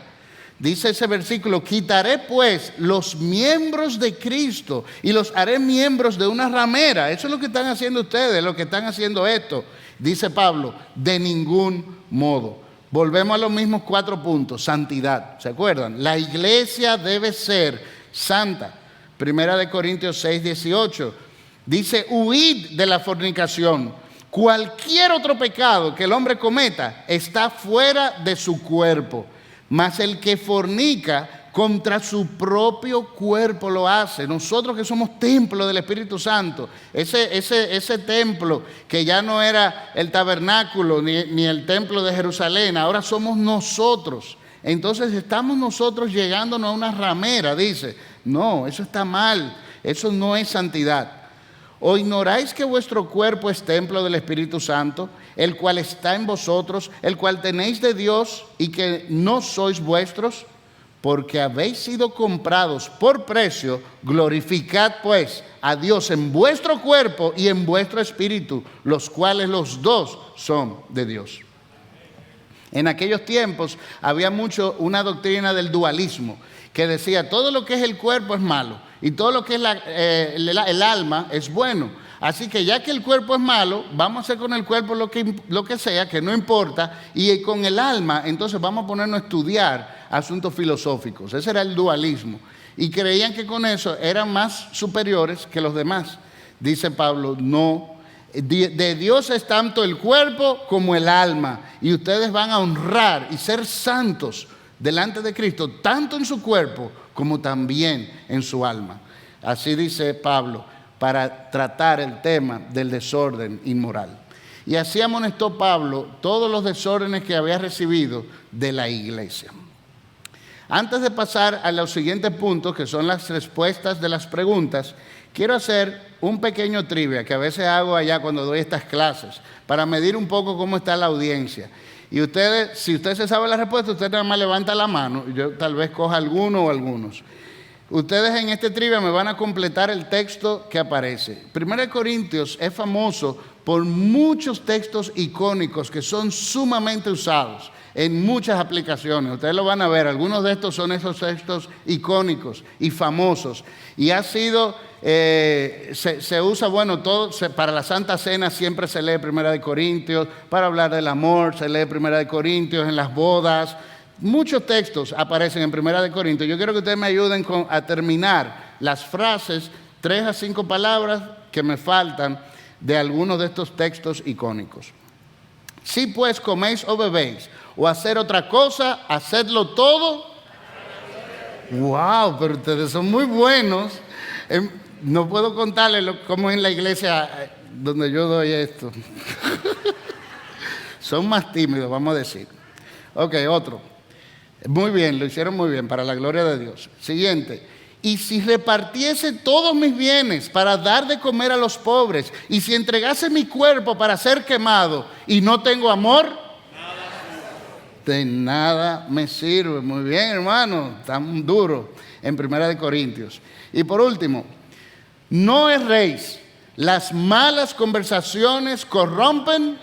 Speaker 1: Dice ese versículo, quitaré pues los miembros de Cristo y los haré miembros de una ramera. Eso es lo que están haciendo ustedes, lo que están haciendo esto. Dice Pablo, de ningún modo. Volvemos a los mismos 4 puntos, santidad. ¿Se acuerdan? La iglesia debe ser santa. 1 Corintios 6, 18. Dice, huid de la fornicación. Cualquier otro pecado que el hombre cometa está fuera de su cuerpo, mas el que fornica contra su propio cuerpo lo hace. Nosotros que somos templo del Espíritu Santo, ese templo que ya no era el tabernáculo ni el templo de Jerusalén, ahora somos nosotros. Entonces estamos nosotros llegándonos a una ramera, dice. No, eso está mal, eso no es santidad. ¿O ignoráis que vuestro cuerpo es templo del Espíritu Santo, el cual está en vosotros, el cual tenéis de Dios y que no sois vuestros? Porque habéis sido comprados por precio, glorificad pues a Dios en vuestro cuerpo y en vuestro espíritu, los cuales los dos son de Dios. En aquellos tiempos había una doctrina del dualismo, que decía todo lo que es el cuerpo es malo y todo lo que es el alma es bueno. Así que ya que el cuerpo es malo, vamos a hacer con el cuerpo lo que sea, que no importa, y con el alma entonces vamos a ponernos a estudiar asuntos filosóficos. Ese era el dualismo. Y creían que con eso eran más superiores que los demás. Dice Pablo, no, De Dios es tanto el cuerpo como el alma. Y ustedes van a honrar y ser santos delante de Cristo, tanto en su cuerpo como también en su alma. Así dice Pablo, para tratar el tema del desorden inmoral. Y así amonestó Pablo todos los desórdenes que había recibido de la iglesia. Antes de pasar a los siguientes puntos, que son las respuestas de las preguntas, quiero hacer un pequeño trivia que a veces hago allá cuando doy estas clases, para medir un poco cómo está la audiencia. Y ustedes, si usted se sabe la respuesta, usted nada más levanta la mano, y yo tal vez coja alguno o algunos. Ustedes en este trivia me van a completar el texto que aparece. 1 Corintios es famoso por muchos textos icónicos que son sumamente usados en muchas aplicaciones. Ustedes lo van a ver, algunos de estos son esos textos icónicos y famosos. Y ha sido, se usa, bueno, para la Santa Cena siempre se lee 1 Corintios, para hablar del amor se lee 1 Corintios, en las bodas. Muchos textos aparecen en 1 Corintios. Yo quiero que ustedes me ayuden a terminar las frases, 3 a 5 palabras que me faltan de algunos de estos textos icónicos. Si pues coméis o bebéis o hacer otra cosa, hacedlo todo. ¡Wow! Pero ustedes son muy buenos. No puedo contarles cómo es en la iglesia donde yo doy esto. Son más tímidos, vamos a decir. Ok, otro. Muy bien, lo hicieron muy bien, para la gloria de Dios. Siguiente. Y si repartiese todos mis bienes para dar de comer a los pobres, y si entregase mi cuerpo para ser quemado y no tengo amor, de nada me sirve. Muy bien, hermano, tan duro en 1 Corintios. Y por último, no erréis, las malas conversaciones corrompen.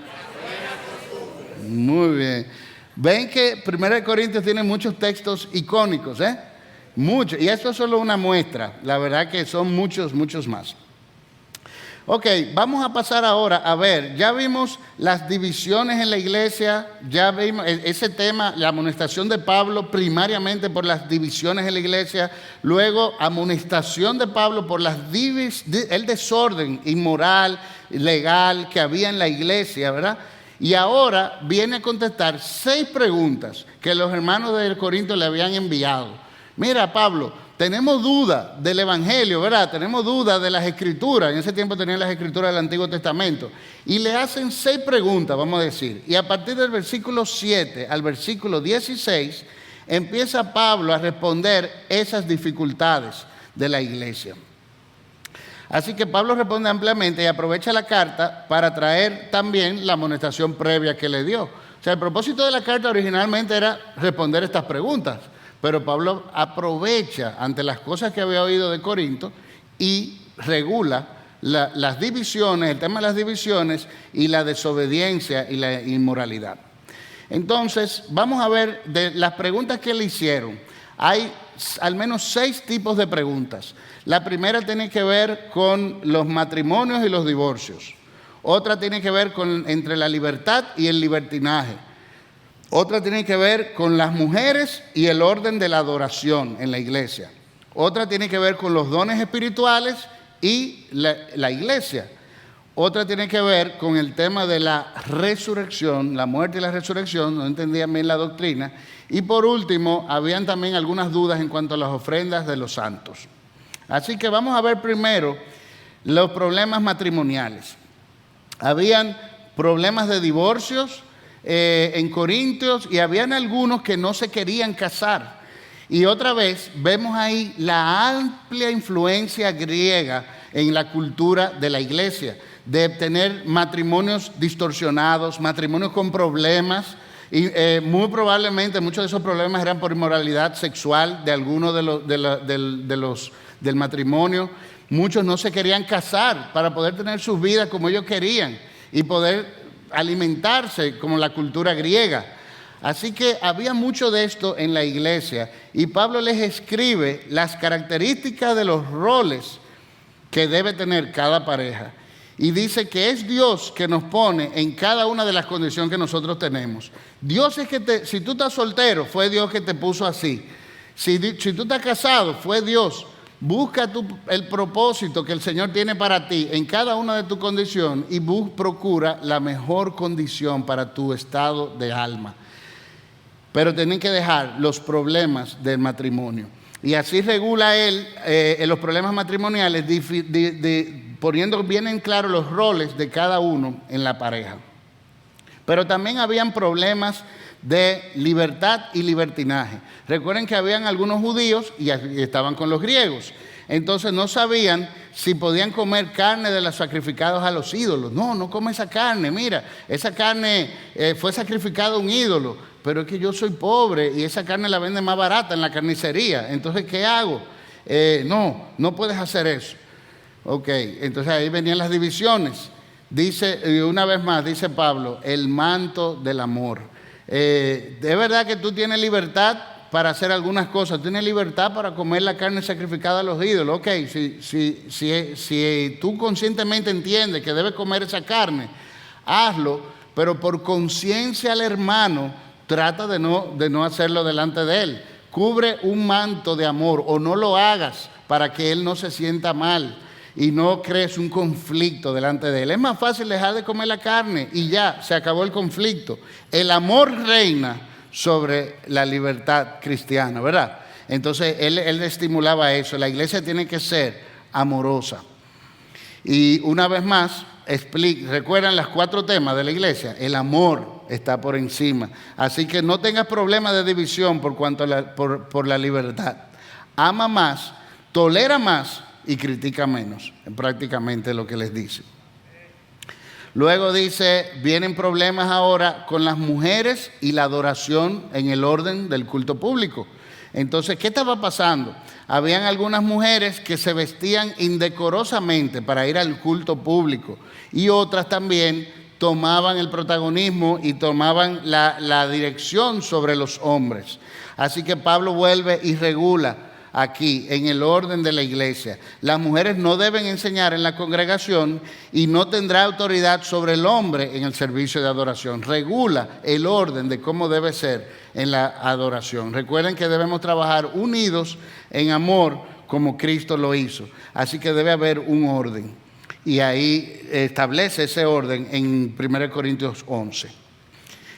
Speaker 1: Muy bien. Ven que 1 Corintios tiene muchos textos icónicos, muchos, y esto es solo una muestra, la verdad que son muchos, muchos más. Ok, vamos a pasar ahora a ver, ya vimos las divisiones en la iglesia, ya vimos ese tema, la amonestación de Pablo primariamente por las divisiones en la iglesia, luego amonestación de Pablo por el desorden inmoral, legal que había en la iglesia, ¿verdad? Y ahora viene a contestar 6 preguntas que los hermanos de Corinto le habían enviado. Mira, Pablo, tenemos duda del Evangelio, ¿verdad? Tenemos duda de las Escrituras. En ese tiempo tenían las Escrituras del Antiguo Testamento. Y le hacen 6 preguntas, vamos a decir. Y a partir del versículo 7 al versículo 16, empieza Pablo a responder esas dificultades de la iglesia. Así que Pablo responde ampliamente y aprovecha la carta para traer también la amonestación previa que le dio. O sea, el propósito de la carta originalmente era responder estas preguntas, pero Pablo aprovecha ante las cosas que había oído de Corinto y regula las divisiones, el tema de las divisiones y la desobediencia y la inmoralidad. Entonces, vamos a ver de las preguntas que le hicieron. Hay al menos 6 tipos de preguntas. La primera tiene que ver con los matrimonios y los divorcios. Otra tiene que ver entre la libertad y el libertinaje. Otra tiene que ver con las mujeres y el orden de la adoración en la iglesia. Otra tiene que ver con los dones espirituales y la iglesia. Otra tiene que ver con el tema de la resurrección, la muerte y la resurrección, no entendían bien la doctrina. Y por último, habían también algunas dudas en cuanto a las ofrendas de los santos. Así que vamos a ver primero los problemas matrimoniales. Habían problemas de divorcios en Corintios y habían algunos que no se querían casar. Y otra vez vemos ahí la amplia influencia griega en la cultura de la iglesia, de tener matrimonios distorsionados, matrimonios con problemas. Y muy probablemente muchos de esos problemas eran por inmoralidad sexual de algunos del matrimonio. Muchos no se querían casar para poder tener sus vidas como ellos querían y poder alimentarse como la cultura griega. Así que había mucho de esto en la iglesia y Pablo les escribe las características de los roles que debe tener cada pareja. Y dice que es Dios que nos pone en cada una de las condiciones que nosotros tenemos. Dios es que si tú estás soltero, fue Dios que te puso así. Si tú estás casado, fue Dios. Busca el propósito que el Señor tiene para ti en cada una de tus condiciones y procura la mejor condición para tu estado de alma. Pero tienen que dejar los problemas del matrimonio. Y así regula él los problemas matrimoniales, poniendo bien en claro los roles de cada uno en la pareja. Pero también habían problemas de libertad y libertinaje. Recuerden que habían algunos judíos y estaban con los griegos. Entonces no sabían si podían comer carne de los sacrificados a los ídolos. No come esa carne. Mira, esa carne fue sacrificada a un ídolo. Pero es que yo soy pobre y esa carne la venden más barata en la carnicería. Entonces, ¿qué hago? No puedes hacer eso. Ok, entonces ahí venían las divisiones. Dice, una vez más, dice Pablo, el manto del amor. Es verdad que tú tienes libertad para hacer algunas cosas, tienes libertad para comer la carne sacrificada a los ídolos. Ok, si tú conscientemente entiendes que debes comer esa carne, hazlo, pero por conciencia al hermano, trata de no hacerlo delante de él. Cubre un manto de amor o no lo hagas para que él no se sienta mal y no crees un conflicto delante de él. Es más fácil dejar de comer la carne y ya, se acabó el conflicto. El amor reina sobre la libertad cristiana, ¿verdad? Entonces él estimulaba eso. La iglesia tiene que ser amorosa. Y una vez más, recuerdan los 4 temas de la iglesia. El amor está por encima. Así que no tengas problemas de división por la libertad. Ama más, tolera más y critica menos. Es prácticamente lo que les dice. Luego dice, vienen problemas ahora con las mujeres y la adoración en el orden del culto público. Entonces, ¿qué estaba pasando? Habían algunas mujeres que se vestían indecorosamente para ir al culto público y otras también tomaban el protagonismo y tomaban la dirección sobre los hombres. Así que Pablo vuelve y regula aquí en el orden de la iglesia. Las mujeres no deben enseñar en la congregación y no tendrá autoridad sobre el hombre en el servicio de adoración. Regula el orden de cómo debe ser en la adoración. Recuerden que debemos trabajar unidos en amor como Cristo lo hizo. Así que debe haber un orden. Y ahí establece ese orden en 1 Corintios 11.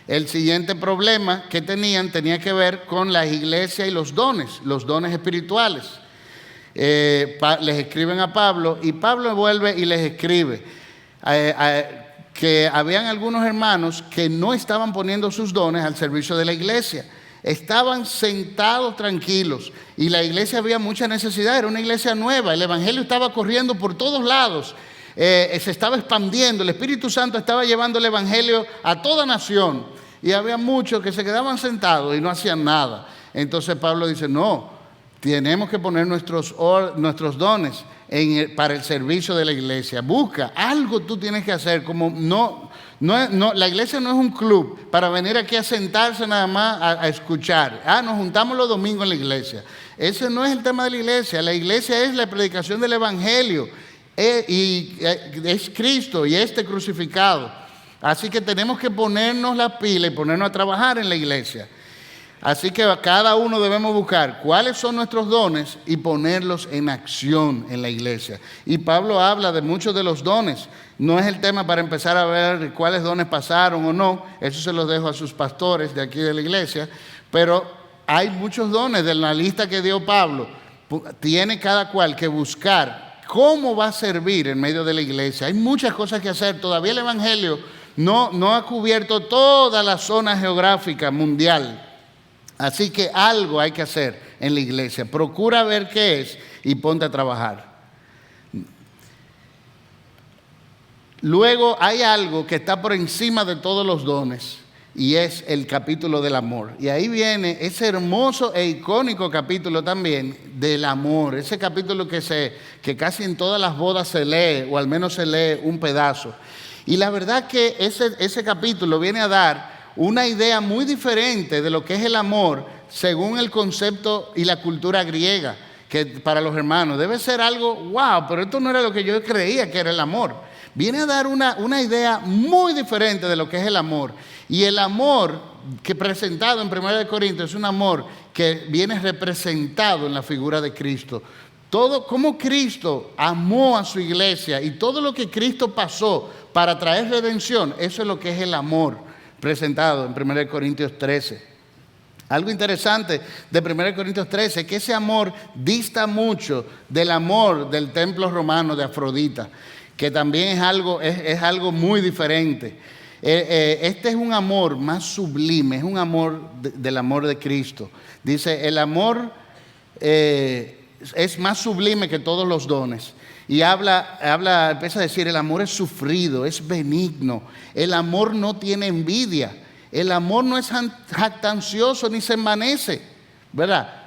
Speaker 1: El siguiente problema que tenía que ver con las iglesias y los dones espirituales. Les escriben a Pablo y Pablo vuelve y les escribe que habían algunos hermanos que no estaban poniendo sus dones al servicio de la iglesia. Estaban sentados tranquilos y la iglesia había mucha necesidad, era una iglesia nueva, el evangelio estaba corriendo por todos lados, se estaba expandiendo, el Espíritu Santo estaba llevando el evangelio a toda nación y había muchos que se quedaban sentados y no hacían nada. Entonces Pablo dice, no, tenemos que poner nuestros dones para el servicio de la iglesia. Busca, algo tú tienes que hacer, la iglesia no es un club para venir aquí a sentarse nada más a escuchar. Nos juntamos los domingos en la iglesia. Ese no es el tema de la iglesia. La iglesia es la predicación del evangelio. Y es Cristo y crucificado. Así que tenemos que ponernos la pila y ponernos a trabajar en la iglesia. Así que cada uno debemos buscar cuáles son nuestros dones y ponerlos en acción en la iglesia. Y Pablo habla de muchos de los dones. No es el tema para empezar a ver cuáles dones pasaron o no. Eso se los dejo a sus pastores de aquí de la iglesia. Pero hay muchos dones de la lista que dio Pablo. Tiene cada cual que buscar cómo va a servir en medio de la iglesia. Hay muchas cosas que hacer. Todavía el evangelio no ha cubierto toda la zona geográfica mundial. Así que algo hay que hacer en la iglesia. Procura ver qué es y ponte a trabajar. Luego hay algo que está por encima de todos los dones y es el capítulo del amor. Y ahí viene ese hermoso e icónico capítulo también del amor. Ese capítulo que casi en todas las bodas se lee, o al menos se lee un pedazo. Y la verdad que ese capítulo viene a dar una idea muy diferente de lo que es el amor según el concepto y la cultura griega, que para los hermanos debe ser algo, wow, pero esto no era lo que yo creía que era el amor. Viene a dar una idea muy diferente de lo que es el amor. Y el amor que presentado en 1 Corintios es un amor que viene representado en la figura de Cristo. Todo cómo Cristo amó a su iglesia y todo lo que Cristo pasó para traer redención, eso es lo que es el amor presentado en 1 Corintios 13. Algo interesante de 1 Corintios 13 es que ese amor dista mucho del amor del templo romano de Afrodita, que también es algo muy diferente. Este es un amor más sublime, es un amor del amor de Cristo. Dice, el amor es más sublime que todos los dones. Y empieza a decir, el amor es sufrido, es benigno. El amor no tiene envidia. El amor no es jactancioso ni se envanece, ¿verdad?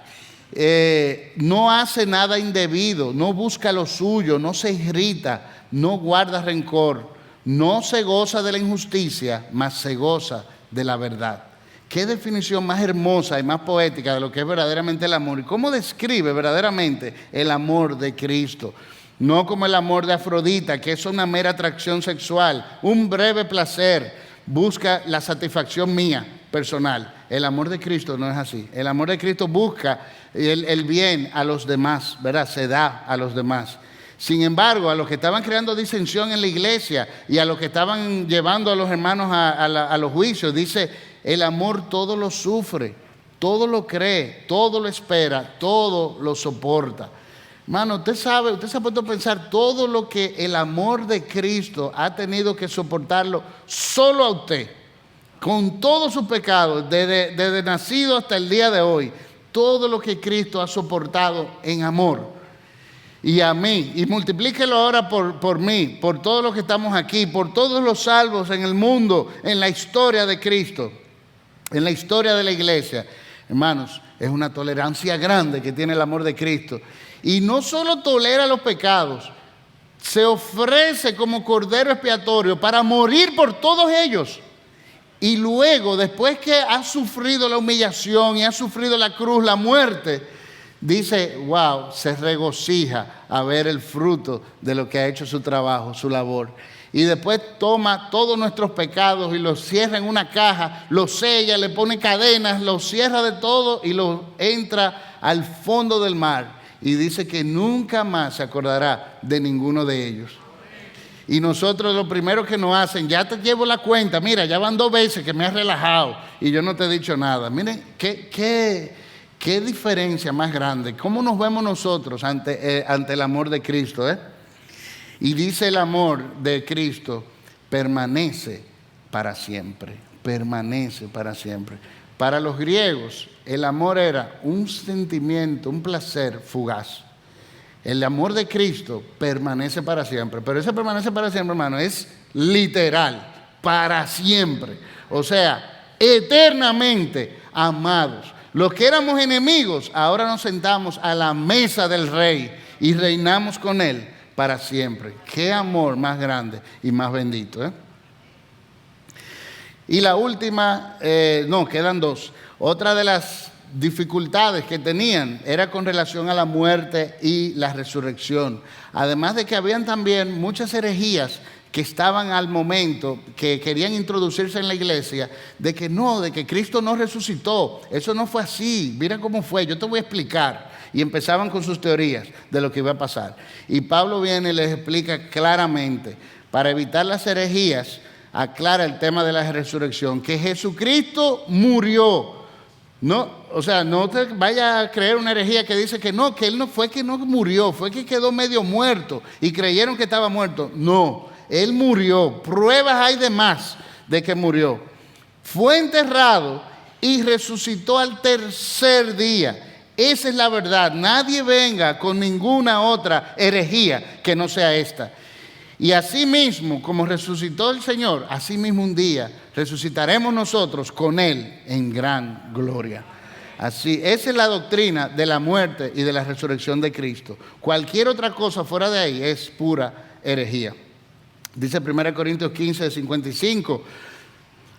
Speaker 1: No hace nada indebido, no busca lo suyo, no se irrita, no guarda rencor, no se goza de la injusticia, mas se goza de la verdad. Qué definición más hermosa y más poética de lo que es verdaderamente el amor. ¿Y cómo describe verdaderamente el amor de Cristo? No como el amor de Afrodita, que es una mera atracción sexual, un breve placer, busca la satisfacción mía personal. El amor de Cristo no es así. El amor de Cristo busca el bien a los demás, ¿verdad? Se da a los demás. Sin embargo, a los que estaban creando disensión en la iglesia y a los que estaban llevando a los hermanos a los juicios, dice, el amor todo lo sufre, todo lo cree, todo lo espera, todo lo soporta. Hermano, usted se ha puesto a pensar todo lo que el amor de Cristo ha tenido que soportarlo solo a usted, con todos sus pecados, desde nacido hasta el día de hoy, todo lo que Cristo ha soportado en amor. Y a mí, y multiplíquelo ahora por mí, por todos los que estamos aquí, por todos los salvos en el mundo, en la historia de Cristo, en la historia de la iglesia. Hermanos, es una tolerancia grande que tiene el amor de Cristo. Y no solo tolera los pecados, se ofrece como cordero expiatorio para morir por todos ellos. Y luego, después que ha sufrido la humillación y ha sufrido la cruz, la muerte, dice, wow, se regocija a ver el fruto de lo que ha hecho su trabajo, su labor. Y después toma todos nuestros pecados y los cierra en una caja, los sella, le pone cadenas, los cierra de todo y los entra al fondo del mar. Y dice que nunca más se acordará de ninguno de ellos. Y nosotros lo primero que nos hacen, ya te llevo la cuenta, mira, ya van 2 veces que me has relajado y yo no te he dicho nada. Miren, qué diferencia más grande. ¿Cómo nos vemos nosotros ante el amor de Cristo? Y dice el amor de Cristo permanece para siempre, permanece para siempre. Para los griegos, el amor era un sentimiento, un placer fugaz. El amor de Cristo permanece para siempre. Pero ese permanece para siempre, hermano, es literal, para siempre. O sea, eternamente amados. Los que éramos enemigos, ahora nos sentamos a la mesa del Rey y reinamos con Él para siempre. Qué amor más grande y más bendito, Y la última, quedan 2. Otra de las dificultades que tenían era con relación a la muerte y la resurrección. Además de que habían también muchas herejías que estaban al momento, que querían introducirse en la iglesia, de que Cristo no resucitó. Eso no fue así. Mira cómo fue, yo te voy a explicar. Y empezaban con sus teorías de lo que iba a pasar. Y Pablo viene y les explica claramente, para evitar las herejías, aclara el tema de la resurrección, que Jesucristo murió. No, o sea, no te vaya a creer una herejía que dice que Él no fue que no murió, fue que quedó medio muerto y creyeron que estaba muerto. No, Él murió, pruebas hay de más de que murió. Fue enterrado y resucitó al 3er día. Esa es la verdad. Nadie venga con ninguna otra herejía que no sea esta. Y así mismo, como resucitó el Señor, así mismo un día resucitaremos nosotros con Él en gran gloria. Así, esa es la doctrina de la muerte y de la resurrección de Cristo. Cualquier otra cosa fuera de ahí es pura herejía. Dice 1 Corintios 15, 55,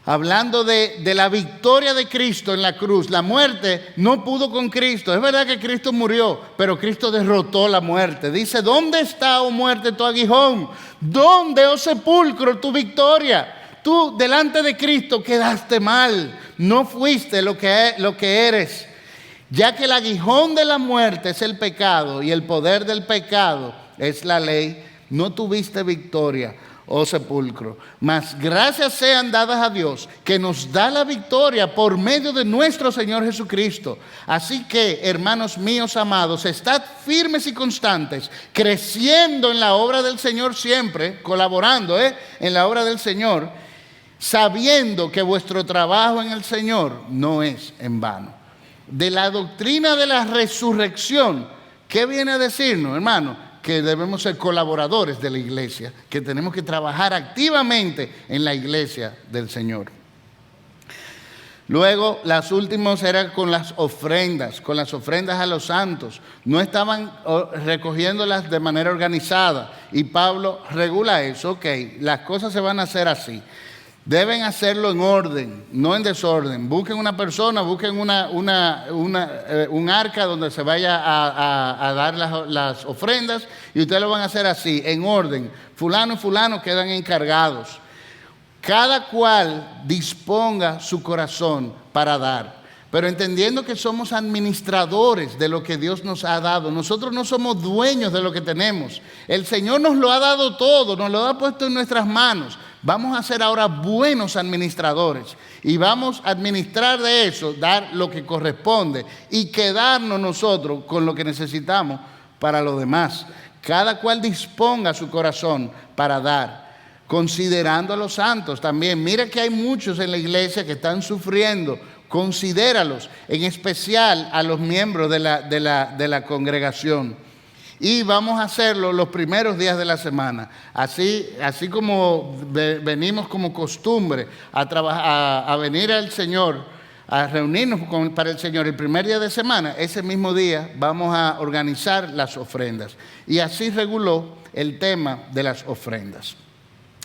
Speaker 1: hablando de la victoria de Cristo en la cruz. La muerte no pudo con Cristo. Es verdad que Cristo murió, pero Cristo derrotó la muerte. Dice, ¿dónde está, oh muerte, tu aguijón? ¿Dónde, oh sepulcro, tu victoria? Tú delante de Cristo quedaste mal. No fuiste lo que eres. Ya que el aguijón de la muerte es el pecado y el poder del pecado es la ley, no tuviste victoria, oh sepulcro. Mas gracias sean dadas a Dios, que nos da la victoria por medio de nuestro Señor Jesucristo. Así que, hermanos míos amados, estad firmes y constantes, creciendo en la obra del Señor siempre, colaborando en la obra del Señor, sabiendo que vuestro trabajo en el Señor no es en vano. De la doctrina de la resurrección, ¿qué viene a decirnos, hermano? Que debemos ser colaboradores de la iglesia, que tenemos que trabajar activamente en la iglesia del Señor. Luego, las últimas eran con las ofrendas a los santos. No estaban recogiéndolas de manera organizada y Pablo regula eso. Ok, las cosas se van a hacer así. Deben hacerlo en orden, no en desorden. Busquen una persona, busquen un arca donde se vaya a dar las ofrendas y ustedes lo van a hacer así, en orden. Fulano y fulano quedan encargados. Cada cual disponga su corazón para dar. Pero entendiendo que somos administradores de lo que Dios nos ha dado. Nosotros no somos dueños de lo que tenemos. El Señor nos lo ha dado todo, nos lo ha puesto en nuestras manos. Vamos a ser ahora buenos administradores y vamos a administrar de eso, dar lo que corresponde y quedarnos nosotros con lo que necesitamos para los demás. Cada cual disponga su corazón para dar, considerando a los santos también. Mira que hay muchos en la iglesia que están sufriendo. Considéralos, en especial a los miembros de la congregación. Y vamos a hacerlo los primeros días de la semana. Así como venimos como costumbre a venir al Señor, a reunirnos para el Señor el primer día de semana, ese mismo día vamos a organizar las ofrendas. Y así reguló el tema de las ofrendas.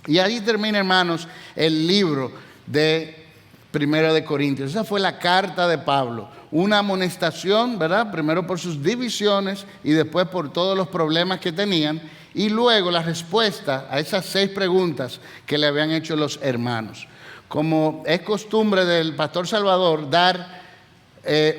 Speaker 1: Y ahí termina, hermanos, el libro de Primero de Corintios. Esa fue la carta de Pablo. Una amonestación, ¿verdad? Primero por sus divisiones y después por todos los problemas que tenían. Y luego la respuesta a esas 6 preguntas que le habían hecho los hermanos. Como es costumbre del pastor Salvador dar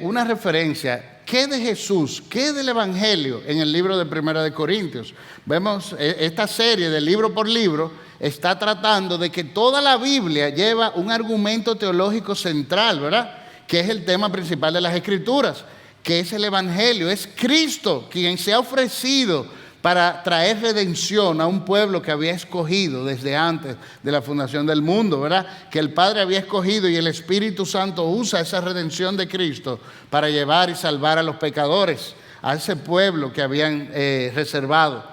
Speaker 1: una referencia, ¿qué de Jesús, qué del Evangelio en el libro de Primera de Corintios? Vemos esta serie de libro por libro está tratando de que toda la Biblia lleva un argumento teológico central, ¿verdad? Que es el tema principal de las Escrituras, que es el Evangelio, es Cristo quien se ha ofrecido para traer redención a un pueblo que había escogido desde antes de la fundación del mundo, ¿verdad? Que el Padre había escogido y el Espíritu Santo usa esa redención de Cristo para llevar y salvar a los pecadores, a ese pueblo que habían reservado.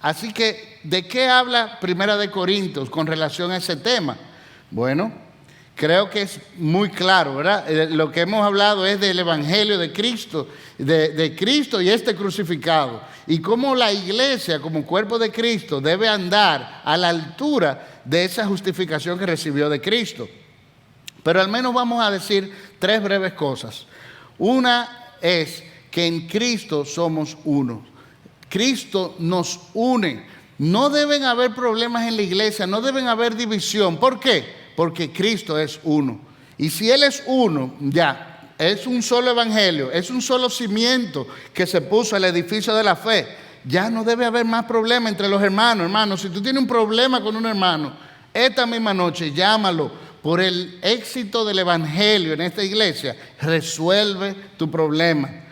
Speaker 1: Así que, ¿de qué habla Primera de Corintios con relación a ese tema? Bueno, creo que es muy claro, ¿verdad? Lo que hemos hablado es del Evangelio de Cristo, de Cristo y este crucificado. Y cómo la iglesia, como cuerpo de Cristo, debe andar a la altura de esa justificación que recibió de Cristo. Pero al menos vamos a decir 3 breves cosas. Una es que en Cristo somos uno. Cristo nos une. No deben haber problemas en la iglesia, no deben haber división. ¿Por qué? Porque Cristo es uno. Y si Él es uno, ya, es un solo evangelio, es un solo cimiento que se puso al edificio de la fe. Ya no debe haber más problema entre los hermanos. Hermanos, si tú tienes un problema con un hermano, esta misma noche llámalo. Por el éxito del evangelio en esta iglesia, resuelve tu problema.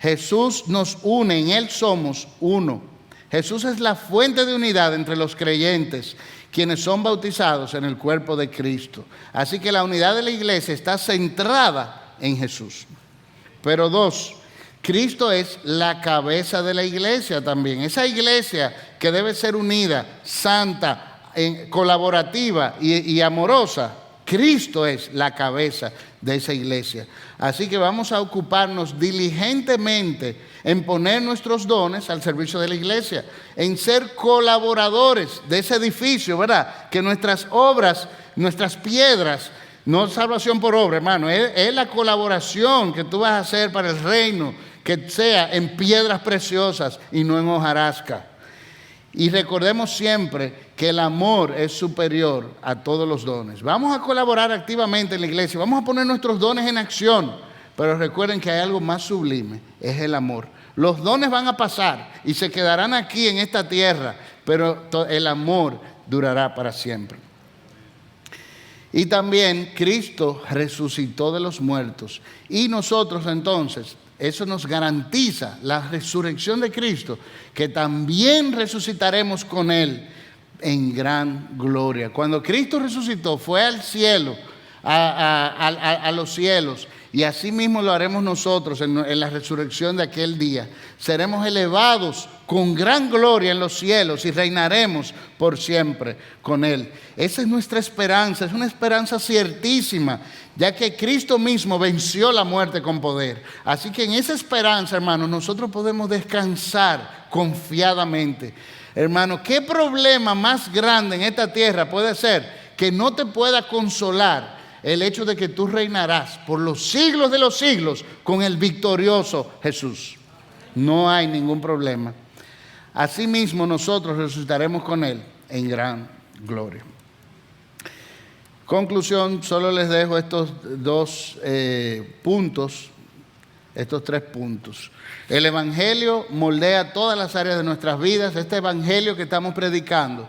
Speaker 1: Jesús nos une, en Él somos uno. Jesús es la fuente de unidad entre los creyentes, quienes son bautizados en el cuerpo de Cristo. Así que la unidad de la iglesia está centrada en Jesús. Pero 2, Cristo es la cabeza de la iglesia también. Esa iglesia que debe ser unida, santa, colaborativa y amorosa. Cristo es la cabeza de esa iglesia. Así que vamos a ocuparnos diligentemente en poner nuestros dones al servicio de la iglesia, en ser colaboradores de ese edificio, ¿verdad? Que nuestras obras, nuestras piedras, no salvación por obra, hermano, es la colaboración que tú vas a hacer para el reino, que sea en piedras preciosas y no en hojarasca. Y recordemos siempre que el amor es superior a todos los dones. Vamos a colaborar activamente en la iglesia, vamos a poner nuestros dones en acción Pero recuerden que hay algo más sublime, es el amor. Los dones van a pasar y se quedarán aquí en esta tierra, pero el amor durará para siempre. Y también Cristo resucitó de los muertos. Y nosotros entonces, eso nos garantiza la resurrección de Cristo, que también resucitaremos con Él en gran gloria. Cuando Cristo resucitó, fue al cielo, a los cielos, y así mismo lo haremos nosotros en la resurrección de aquel día. Seremos elevados con gran gloria en los cielos y reinaremos por siempre con Él. Esa es nuestra esperanza, es una esperanza ciertísima, ya que Cristo mismo venció la muerte con poder. Así que en esa esperanza, hermanos, nosotros podemos descansar confiadamente. Hermano, ¿qué problema más grande en esta tierra puede ser que no te pueda consolar el hecho de que tú reinarás por los siglos de los siglos con el victorioso Jesús? No hay ningún problema. Asimismo, nosotros resucitaremos con Él en gran gloria. Conclusión, solo les dejo estos estos 3 puntos. El Evangelio moldea todas las áreas de nuestras vidas. Este Evangelio que estamos predicando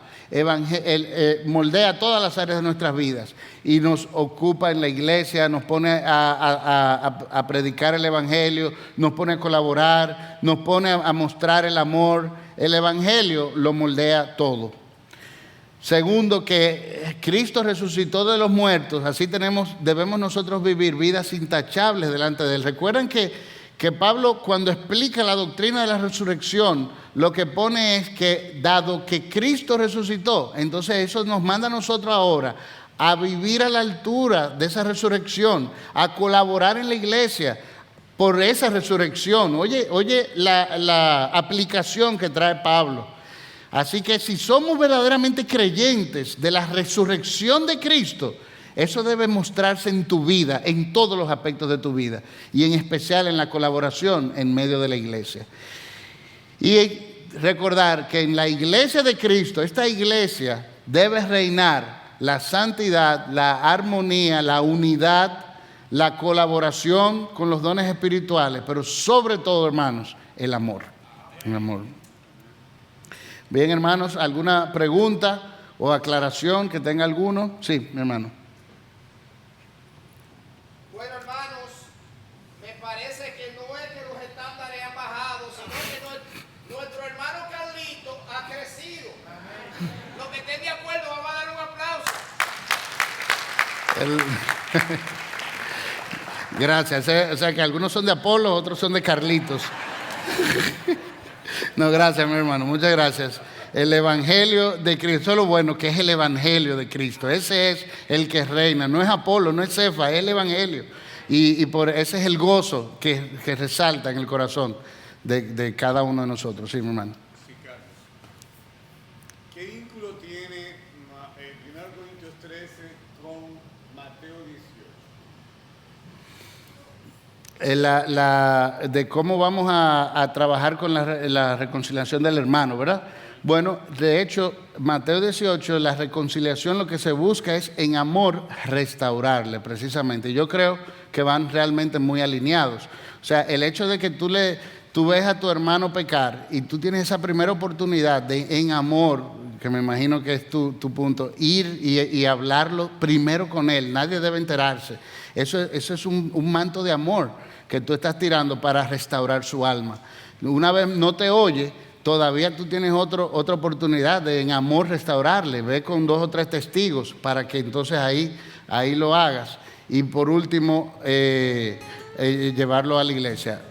Speaker 1: moldea todas las áreas de nuestras vidas y nos ocupa en la iglesia, nos pone a predicar el Evangelio, nos pone a colaborar, nos pone a mostrar el amor. El Evangelio lo moldea todo. Segundo, que Cristo resucitó de los muertos, así debemos nosotros vivir vidas intachables delante de Él. Recuerden que Pablo, cuando explica la doctrina de la resurrección, lo que pone es que dado que Cristo resucitó, entonces eso nos manda a nosotros ahora a vivir a la altura de esa resurrección, a colaborar en la iglesia por esa resurrección. Oye la aplicación que trae Pablo. Así que si somos verdaderamente creyentes de la resurrección de Cristo, eso debe mostrarse en tu vida, en todos los aspectos de tu vida, y en especial en la colaboración en medio de la iglesia. Y recordar que en la iglesia de Cristo, esta iglesia debe reinar la santidad, la armonía, la unidad, la colaboración con los dones espirituales, pero sobre todo, hermanos, el amor. El amor. Bien, hermanos, ¿alguna pregunta o aclaración que tenga alguno? Sí, mi hermano.
Speaker 2: Bueno, hermanos, me parece que no es que los estándares han bajado, sino que nuestro hermano Carlito ha crecido. Los que estén de acuerdo, vamos a dar un aplauso.
Speaker 1: Gracias. O sea que algunos son de Apolo, otros son de Carlitos. No, gracias, mi hermano, muchas gracias. El Evangelio de Cristo, eso es lo bueno, que es el Evangelio de Cristo. Ese es el que reina, no es Apolo, no es Cefa, es el Evangelio. Y por ese es el gozo que resalta en el corazón de cada uno de nosotros. Sí, mi hermano.
Speaker 3: Sí, Carlos. ¿Qué vínculo tiene 1 Corintios 13 con Mateo 18?
Speaker 1: De cómo vamos a trabajar con la reconciliación del hermano, ¿verdad? Bueno, de hecho, Mateo 18, la reconciliación lo que se busca es en amor restaurarle, precisamente. Yo creo que van realmente muy alineados. O sea, el hecho de que tú ves a tu hermano pecar y tú tienes esa primera oportunidad de en amor, que me imagino que es tu punto, ir y hablarlo primero con él. Nadie debe enterarse. Eso es un manto de amor que tú estás tirando para restaurar su alma. Una vez no te oye, todavía tú tienes otra oportunidad de en amor restaurarle. Ve con 2 o 3 testigos para que entonces ahí lo hagas. Y por último, llevarlo a la iglesia.